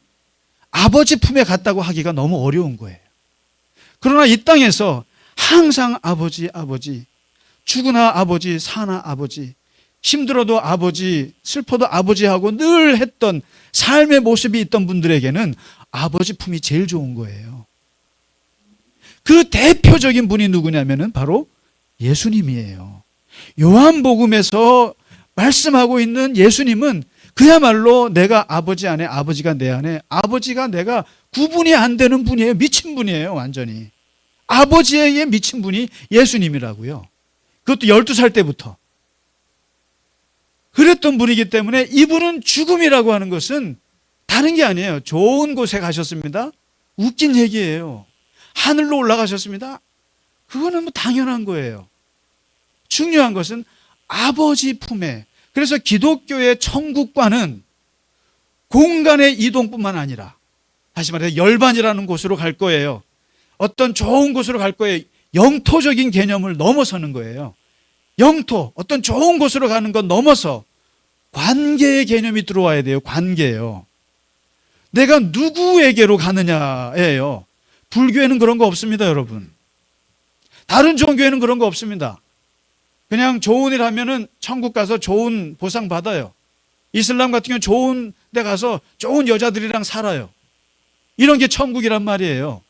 아버지 품에 갔다고 하기가 너무 어려운 거예요. 그러나 이 땅에서 항상 아버지, 아버지, 죽으나 아버지, 사나 아버지, 힘들어도 아버지, 슬퍼도 아버지하고 늘 했던 삶의 모습이 있던 분들에게는 아버지 품이 제일 좋은 거예요. 그 대표적인 분이 누구냐면은 바로 예수님이에요. 요한복음에서 말씀하고 있는 예수님은 그야말로 내가 아버지 안에, 아버지가 내 안에, 아버지가 내가 구분이 안 되는 분이에요. 미친 분이에요, 완전히. 아버지에게 미친 분이 예수님이라고요. 그것도 12살 때부터. 그랬던 분이기 때문에 이분은 죽음이라고 하는 것은 다른 게 아니에요. 좋은 곳에 가셨습니다. 웃긴 얘기예요. 하늘로 올라가셨습니다. 그거는 뭐 당연한 거예요. 중요한 것은 아버지 품에. 그래서 기독교의 천국과는 공간의 이동뿐만 아니라, 다시 말해서 열반이라는 곳으로 갈 거예요. 어떤 좋은 곳으로 갈 거예요. 영토적인 개념을 넘어서는 거예요. 영토, 어떤 좋은 곳으로 가는 건 넘어서 관계의 개념이 들어와야 돼요. 관계예요. 내가 누구에게로 가느냐예요. 불교에는 그런 거 없습니다, 여러분. 다른 종교에는 그런 거 없습니다. 그냥 좋은 일 하면은 천국 가서 좋은 보상 받아요. 이슬람 같은 경우는 좋은 데 가서 좋은 여자들이랑 살아요. 이런 게 천국이란 말이에요.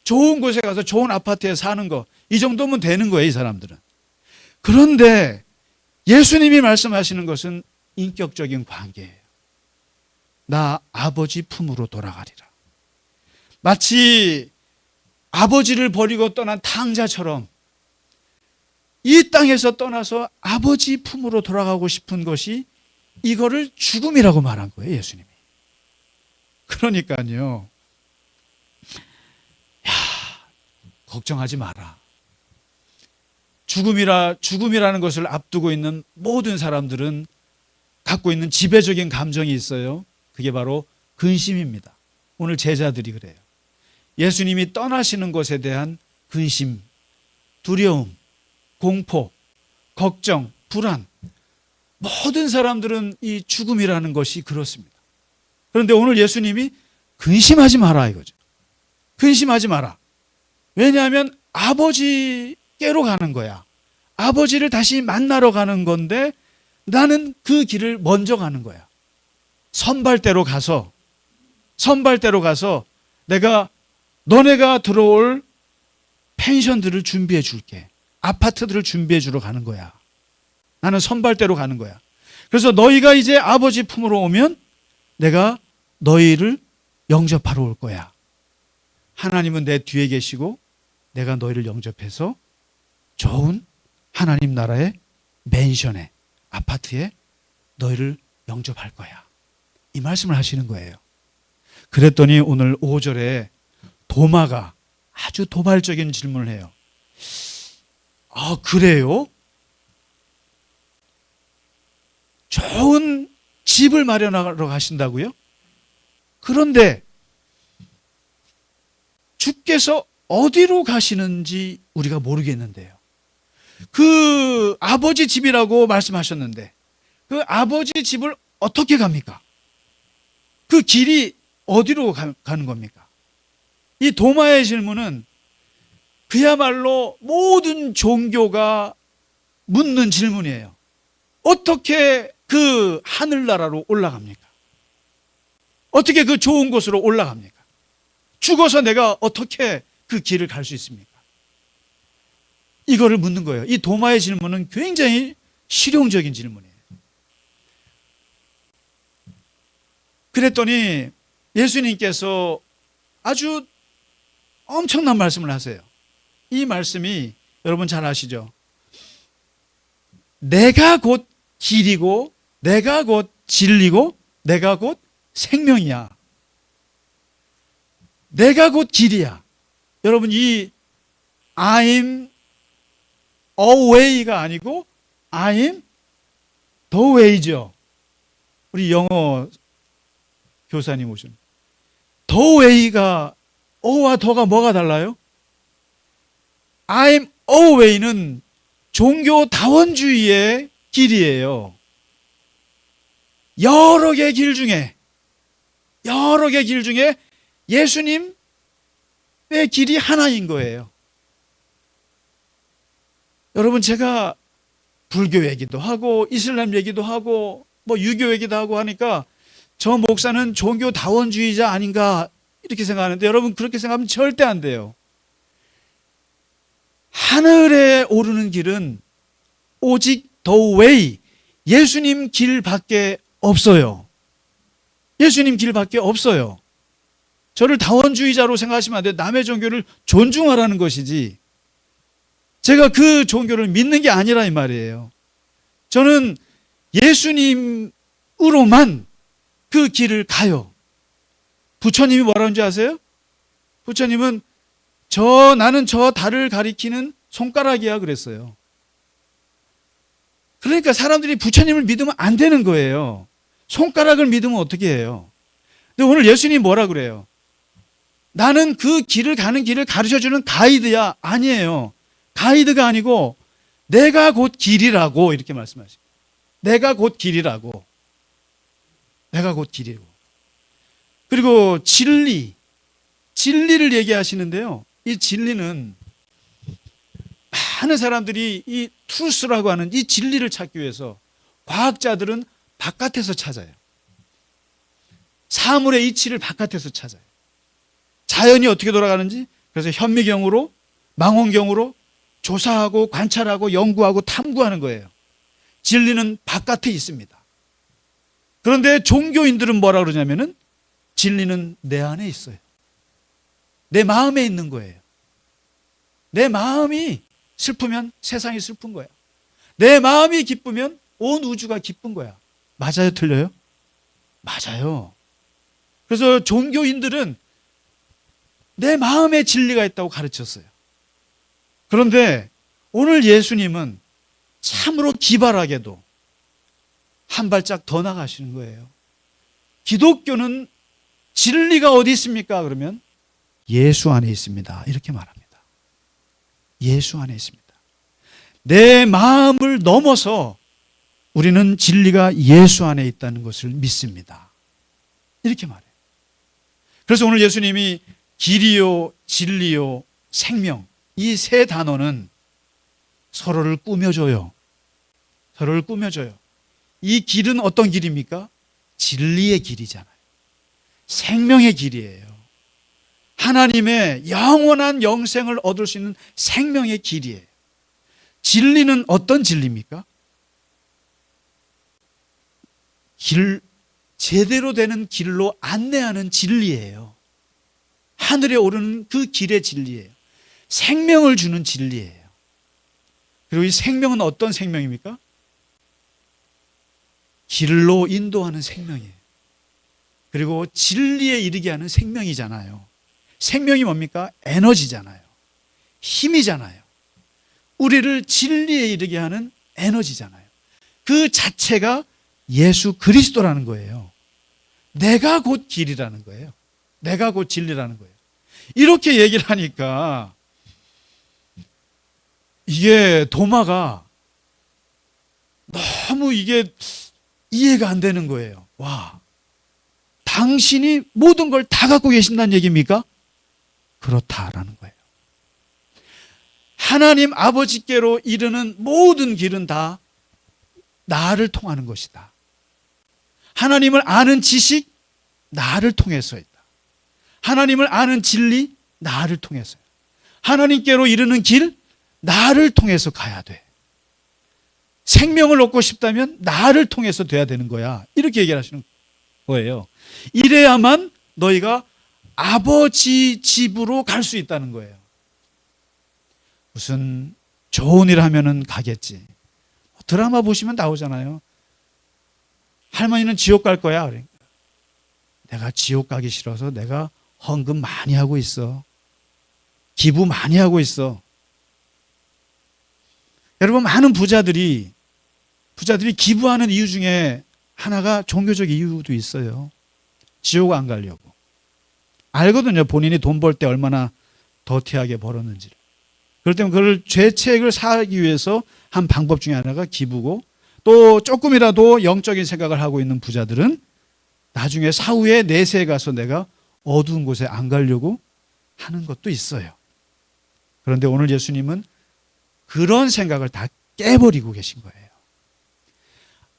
좋은 곳에 가서 좋은 아파트에 사는 거, 이 정도면 되는 거예요, 이 사람들은. 그런데 예수님이 말씀하시는 것은 인격적인 관계예요. 나 아버지 품으로 돌아가리라. 마치 아버지를 버리고 떠난 탕자처럼 이 땅에서 떠나서 아버지 품으로 돌아가고 싶은 것이, 이거를 죽음이라고 말한 거예요, 예수님이. 그러니까요, 걱정하지 마라. 죽음이라는 것을 앞두고 있는 모든 사람들은 갖고 있는 지배적인 감정이 있어요. 그게 바로 근심입니다. 오늘 제자들이 그래요. 예수님이 떠나시는 것에 대한 근심, 두려움, 공포, 걱정, 불안. 모든 사람들은 이 죽음이라는 것이 그렇습니다. 그런데 오늘 예수님이 근심하지 마라 이거죠. 근심하지 마라. 왜냐하면 아버지께로 가는 거야. 아버지를 다시 만나러 가는 건데 나는 그 길을 먼저 가는 거야. 선발대로 가서 내가 너네가 들어올 펜션들을 준비해 줄게. 아파트들을 준비해 주러 가는 거야. 나는 선발대로 가는 거야. 그래서 너희가 이제 아버지 품으로 오면 내가 너희를 영접하러 올 거야. 하나님은 내 뒤에 계시고 내가 너희를 영접해서 좋은 하나님 나라의 맨션에, 아파트에 너희를 영접할 거야. 이 말씀을 하시는 거예요. 그랬더니 오늘 5절에 도마가 아주 도발적인 질문을 해요. 아, 그래요? 좋은 집을 마련하러 가신다고요? 그런데 주께서 어디로 가시는지 우리가 모르겠는데요. 그 아버지 집이라고 말씀하셨는데 그 아버지 집을 어떻게 갑니까? 그 길이 어디로 가는 겁니까? 이 도마의 질문은 그야말로 모든 종교가 묻는 질문이에요. 어떻게 그 하늘나라로 올라갑니까? 어떻게 그 좋은 곳으로 올라갑니까? 죽어서 내가 어떻게 그 길을 갈 수 있습니까? 이거를 묻는 거예요. 이 도마의 질문은 굉장히 실용적인 질문이에요. 그랬더니 예수님께서 아주 엄청난 말씀을 하세요. 이 말씀이 여러분 잘 아시죠? 내가 곧 길이고 내가 곧 진리고 내가 곧 생명이야. 내가 곧 길이야. 여러분 이 I'm a way가 아니고 I'm the way죠. 우리 영어 교사님 오신 the way가 어와 더가 뭐가 달라요? I'm a way는 종교 다원주의의 길이에요. 여러 개 길 중에 예수님의 길이 하나인 거예요. 여러분 제가 불교 얘기도 하고 이슬람 얘기도 하고 뭐 유교 얘기도 하고 하니까 저 목사는 종교 다원주의자 아닌가 이렇게 생각하는데 여러분 그렇게 생각하면 절대 안 돼요. 하늘에 오르는 길은 오직 the way, 예수님 길밖에 없어요. 예수님 길밖에 없어요. 저를 다원주의자로 생각하시면 안 돼요. 남의 종교를 존중하라는 것이지 제가 그 종교를 믿는 게 아니라 이 말이에요. 저는 예수님으로만 그 길을 가요. 부처님이 뭐라는 줄 아세요? 부처님은 나는 저 달을 가리키는 손가락이야 그랬어요. 그러니까 사람들이 부처님을 믿으면 안 되는 거예요. 손가락을 믿으면 어떻게 해요? 근데 오늘 예수님이 뭐라 그래요? 나는 그 길을 가는 길을 가르쳐주는 가이드야. 아니에요. 가이드가 아니고 내가 곧 길이라고 이렇게 말씀하시고 내가 곧 길이라고. 내가 곧 길이고. 그리고 진리를 얘기하시는데요. 이 진리는 많은 사람들이 이 트루스라고 하는 이 진리를 찾기 위해서 과학자들은 바깥에서 찾아요. 사물의 이치를 바깥에서 찾아요. 자연이 어떻게 돌아가는지 그래서 현미경으로 망원경으로 조사하고 관찰하고 연구하고 탐구하는 거예요. 진리는 바깥에 있습니다. 그런데 종교인들은 뭐라 그러냐면은 진리는 내 안에 있어요. 내 마음에 있는 거예요. 내 마음이 슬프면 세상이 슬픈 거야. 내 마음이 기쁘면 온 우주가 기쁜 거야. 맞아요? 틀려요? 맞아요. 그래서 종교인들은 내 마음에 진리가 있다고 가르쳤어요. 그런데 오늘 예수님은 참으로 기발하게도 한 발짝 더 나가시는 거예요. 기독교는 진리가 어디 있습니까? 그러면 예수 안에 있습니다. 이렇게 말합니다. 예수 안에 있습니다. 내 마음을 넘어서 우리는 진리가 예수 안에 있다는 것을 믿습니다. 이렇게 말해요. 그래서 오늘 예수님이 길이요, 진리요, 생명 이 세 단어는 서로를 꾸며줘요. 서로를 꾸며줘요. 이 길은 어떤 길입니까? 진리의 길이잖아요. 생명의 길이에요. 하나님의 영원한 영생을 얻을 수 있는 생명의 길이에요. 진리는 어떤 진리입니까? 제대로 되는 길로 안내하는 진리예요. 하늘에 오르는 그 길의 진리예요. 생명을 주는 진리예요. 그리고 이 생명은 어떤 생명입니까? 길로 인도하는 생명이에요. 그리고 진리에 이르게 하는 생명이잖아요. 생명이 뭡니까? 에너지잖아요. 힘이잖아요. 우리를 진리에 이르게 하는 에너지잖아요. 그 자체가 예수 그리스도라는 거예요. 내가 곧 길이라는 거예요. 내가 곧 진리라는 거예요. 이렇게 얘기를 하니까 이게 도마가 너무 이게 이해가 안 되는 거예요. 와, 당신이 모든 걸 다 갖고 계신다는 얘기입니까? 그렇다라는 거예요. 하나님 아버지께로 이르는 모든 길은 다 나를 통하는 것이다. 하나님을 아는 지식, 나를 통해서 있다. 하나님을 아는 진리, 나를 통해서요. 하나님께로 이르는 길, 나를 통해서 가야 돼. 생명을 얻고 싶다면 나를 통해서 돼야 되는 거야. 이렇게 얘기를 하시는 거예요. 이래야만 너희가 아버지 집으로 갈 수 있다는 거예요. 무슨 좋은 일 하면은 가겠지. 드라마 보시면 나오잖아요. 할머니는 지옥 갈 거야. 그러니까. 내가 지옥 가기 싫어서 내가 헌금 많이 하고 있어. 기부 많이 하고 있어. 여러분, 많은 부자들이 기부하는 이유 중에 하나가 종교적 이유도 있어요. 지옥 안 가려고. 알거든요. 본인이 돈 벌 때 얼마나 더티하게 벌었는지를. 그럴 때는 그걸 죄책을 사하기 위해서 한 방법 중에 하나가 기부고, 또 조금이라도 영적인 생각을 하고 있는 부자들은 나중에 사후에 내세에 가서 내가 어두운 곳에 안 가려고 하는 것도 있어요. 그런데 오늘 예수님은 그런 생각을 다 깨버리고 계신 거예요.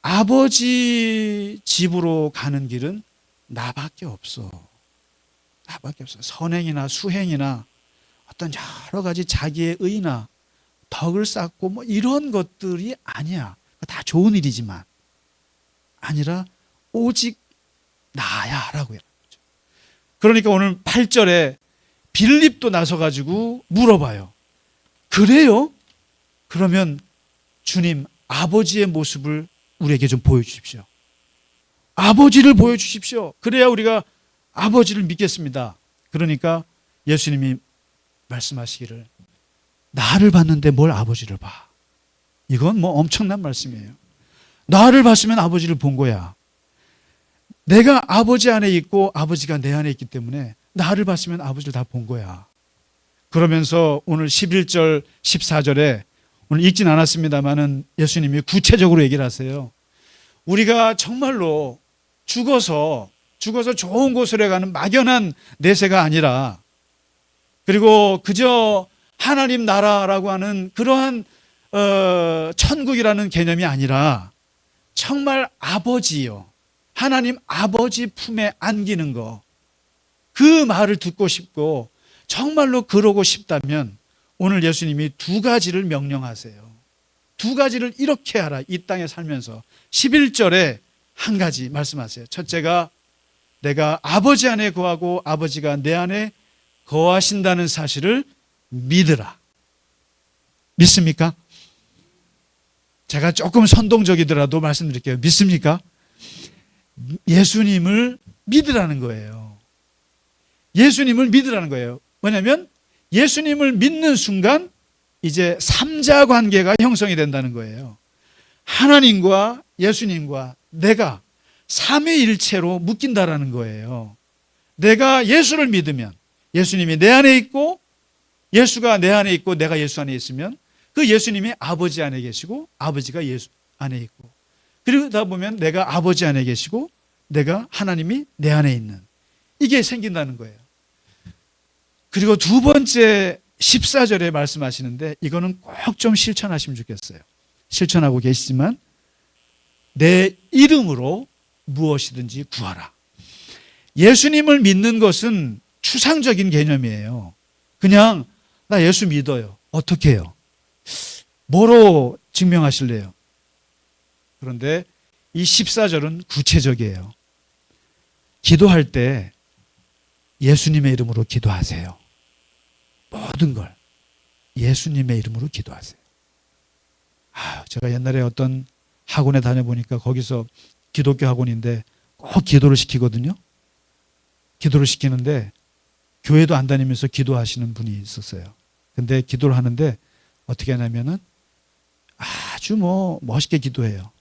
아버지 집으로 가는 길은 나밖에 없어. 나밖에 없어. 선행이나 수행이나 어떤 여러 가지 자기의 의나 덕을 쌓고 뭐 이런 것들이 아니야. 다 좋은 일이지만 아니라 오직 나야 라고 해요. 그러니까 오늘 8절에 빌립도 나서가지고 물어봐요. 그래요? 그러면 주님 아버지의 모습을 우리에게 좀 보여주십시오. 아버지를 보여주십시오. 그래야 우리가 아버지를 믿겠습니다. 그러니까 예수님이 말씀하시기를 나를 봤는데 뭘 아버지를 봐. 이건 뭐 엄청난 말씀이에요. 나를 봤으면 아버지를 본 거야. 내가 아버지 안에 있고 아버지가 내 안에 있기 때문에 나를 봤으면 아버지를 다 본 거야. 그러면서 오늘 11절 14절에 오늘 읽진 않았습니다만은 예수님이 구체적으로 얘기를 하세요. 우리가 정말로 죽어서 좋은 곳으로 가는 막연한 내세가 아니라, 그리고 그저 하나님 나라라고 하는 그러한 천국이라는 개념이 아니라 정말 아버지요, 하나님 아버지 품에 안기는 거, 그 말을 듣고 싶고 정말로 그러고 싶다면 오늘 예수님이 두 가지를 명령하세요. 두 가지를 이렇게 하라. 이 땅에 살면서 11절에 한 가지 말씀하세요. 첫째가 내가 아버지 안에 거하고 아버지가 내 안에 거하신다는 사실을 믿으라. 믿습니까? 제가 조금 선동적이더라도 말씀드릴게요. 믿습니까? 예수님을 믿으라는 거예요. 예수님을 믿으라는 거예요. 뭐냐면 예수님을 믿는 순간 이제 삼자 관계가 형성이 된다는 거예요. 하나님과 예수님과 내가 삼위일체로 묶인다라는 거예요. 내가 예수를 믿으면 예수님이 내 안에 있고 예수가 내 안에 있고 내가 예수 안에 있으면 그 예수님이 아버지 안에 계시고 아버지가 예수 안에 있고, 그러다 보면 내가 아버지 안에 계시고 내가 하나님이 내 안에 있는, 이게 생긴다는 거예요. 그리고 두 번째 14절에 말씀하시는데 이거는 꼭 좀 실천하시면 좋겠어요. 실천하고 계시지만 내 이름으로 무엇이든지 구하라. 예수님을 믿는 것은 추상적인 개념이에요. 그냥 나 예수 믿어요. 어떻게 해요? 뭐로 증명하실래요? 그런데 이 14절은 구체적이에요. 기도할 때 예수님의 이름으로 기도하세요. 모든 걸 예수님의 이름으로 기도하세요. 제가 옛날에 어떤 학원에 다녀보니까 거기서 기독교 학원인데 꼭 기도를 시키거든요. 기도를 시키는데 교회도 안 다니면서 기도하시는 분이 있었어요. 근데 기도를 하는데 어떻게 하냐면은 아주 멋있게 기도해요.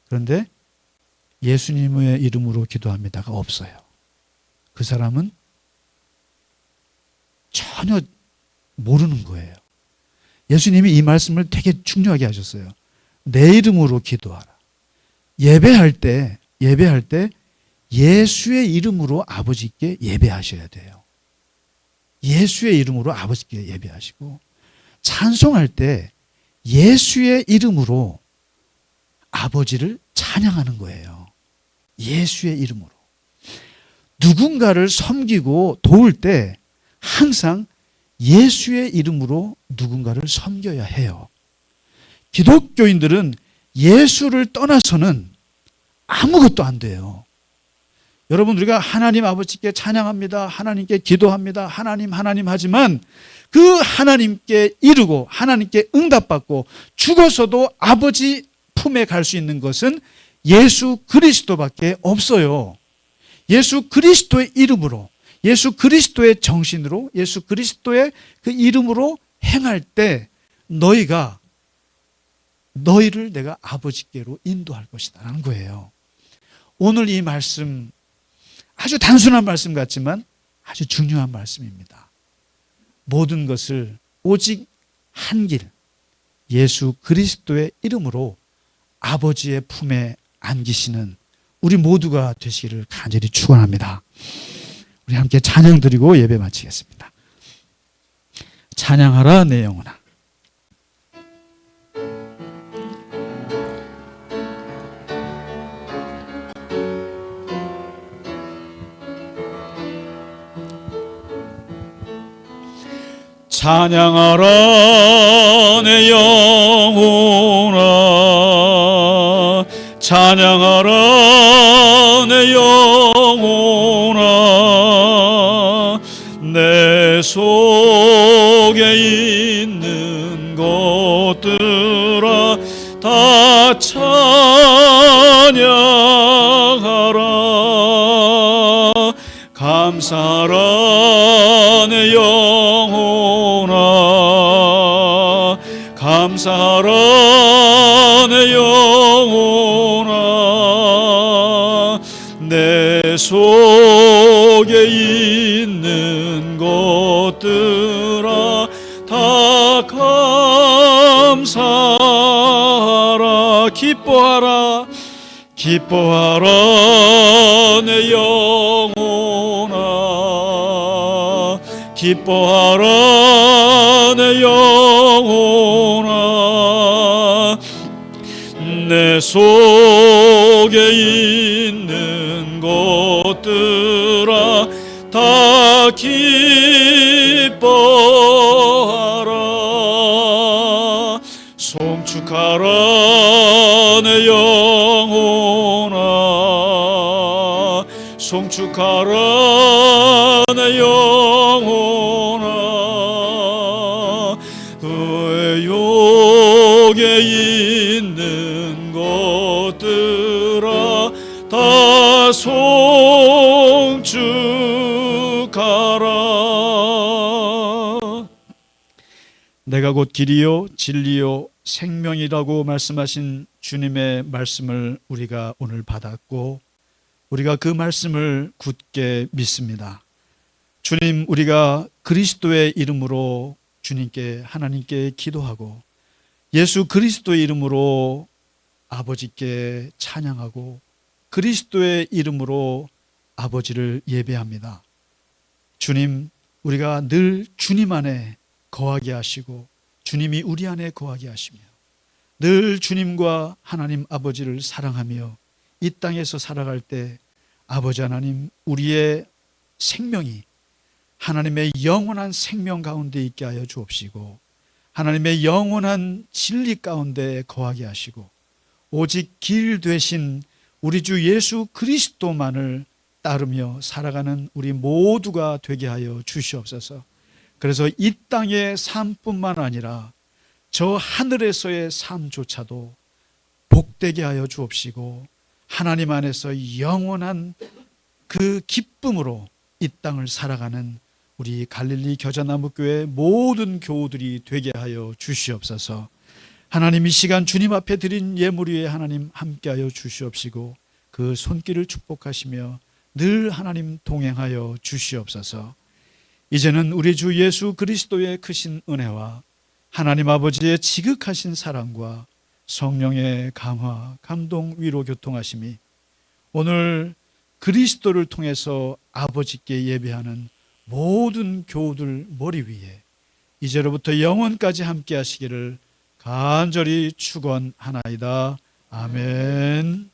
그런데 예수님의 이름으로 기도합니다가 없어요. 그 사람은 전혀 모르는 거예요. 예수님이 이 말씀을 되게 중요하게 하셨어요. 내 이름으로 기도하라. 예배할 때 예수의 이름으로 아버지께 예배하셔야 돼요. 예수의 이름으로 아버지께 예배하시고, 찬송할 때 예수의 이름으로 아버지를 찬양하는 거예요. 예수의 이름으로. 누군가를 섬기고 도울 때 항상 예수의 이름으로 누군가를 섬겨야 해요. 기독교인들은 예수를 떠나서는 아무것도 안 돼요. 여러분, 우리가 하나님 아버지께 찬양합니다. 하나님께 기도합니다. 하나님 하지만 그 하나님께 이르고 하나님께 응답받고 죽어서도 아버지 품에 갈 수 있는 것은 예수 그리스도밖에 없어요. 예수 그리스도의 이름으로, 예수 그리스도의 정신으로, 예수 그리스도의 그 이름으로 행할 때 너희를 내가 아버지께로 인도할 것이다 라는 거예요. 오늘 이 말씀, 아주 단순한 말씀 같지만 아주 중요한 말씀입니다. 모든 것을 오직 한 길, 예수 그리스도의 이름으로 아버지의 품에 안기시는 우리 모두가 되시기를 간절히 축원합니다. 우리 함께 찬양 드리고 예배 마치겠습니다. 찬양하라 내 영혼아. 찬양하라 내 영혼아, 찬양하라 내 영혼아, 내 속에 있는 것들아 다 찬양하라. 감사하라 내 영혼아, 감사하라 내 영혼아, 내 속에 있는 것들아 다 감사하라. 기뻐하라, 기뻐하라 내 영혼아, 기뻐하라 내 영혼아, 내 속에 있는 것들아 다 기뻐하라. 송축하라 내 영혼아, 송축하라 내 영혼아, 그의 욕에 있는 것들아 다 송축하라. 내가 곧 길이요 진리요 생명이라고 말씀하신 주님의 말씀을 우리가 오늘 받았고, 우리가 그 말씀을 굳게 믿습니다. 주님, 우리가 그리스도의 이름으로 주님께, 하나님께 기도하고 예수 그리스도의 이름으로 아버지께 찬양하고 그리스도의 이름으로 아버지를 예배합니다. 주님, 우리가 늘 주님 안에 거하게 하시고 주님이 우리 안에 거하게 하시며 늘 주님과 하나님 아버지를 사랑하며 이 땅에서 살아갈 때 아버지 하나님, 우리의 생명이 하나님의 영원한 생명 가운데 있게 하여 주옵시고 하나님의 영원한 진리 가운데 거하게 하시고 오직 길 되신 우리 주 예수 그리스도만을 따르며 살아가는 우리 모두가 되게 하여 주시옵소서. 그래서 이 땅의 삶뿐만 아니라 저 하늘에서의 삶조차도 복되게 하여 주옵시고 하나님 안에서 영원한 그 기쁨으로 이 땅을 살아가는 우리 갈릴리 겨자나무교회 모든 교우들이 되게 하여 주시옵소서. 하나님, 이 시간 주님 앞에 드린 예물 위에 하나님 함께하여 주시옵시고 그 손길을 축복하시며 늘 하나님 동행하여 주시옵소서. 이제는 우리 주 예수 그리스도의 크신 은혜와 하나님 아버지의 지극하신 사랑과 성령의 감화, 감동, 위로, 교통하심이 오늘 그리스도를 통해서 아버지께 예배하는 모든 교우들 머리 위에 이제로부터 영원까지 함께 하시기를 간절히 축원하나이다. 아멘.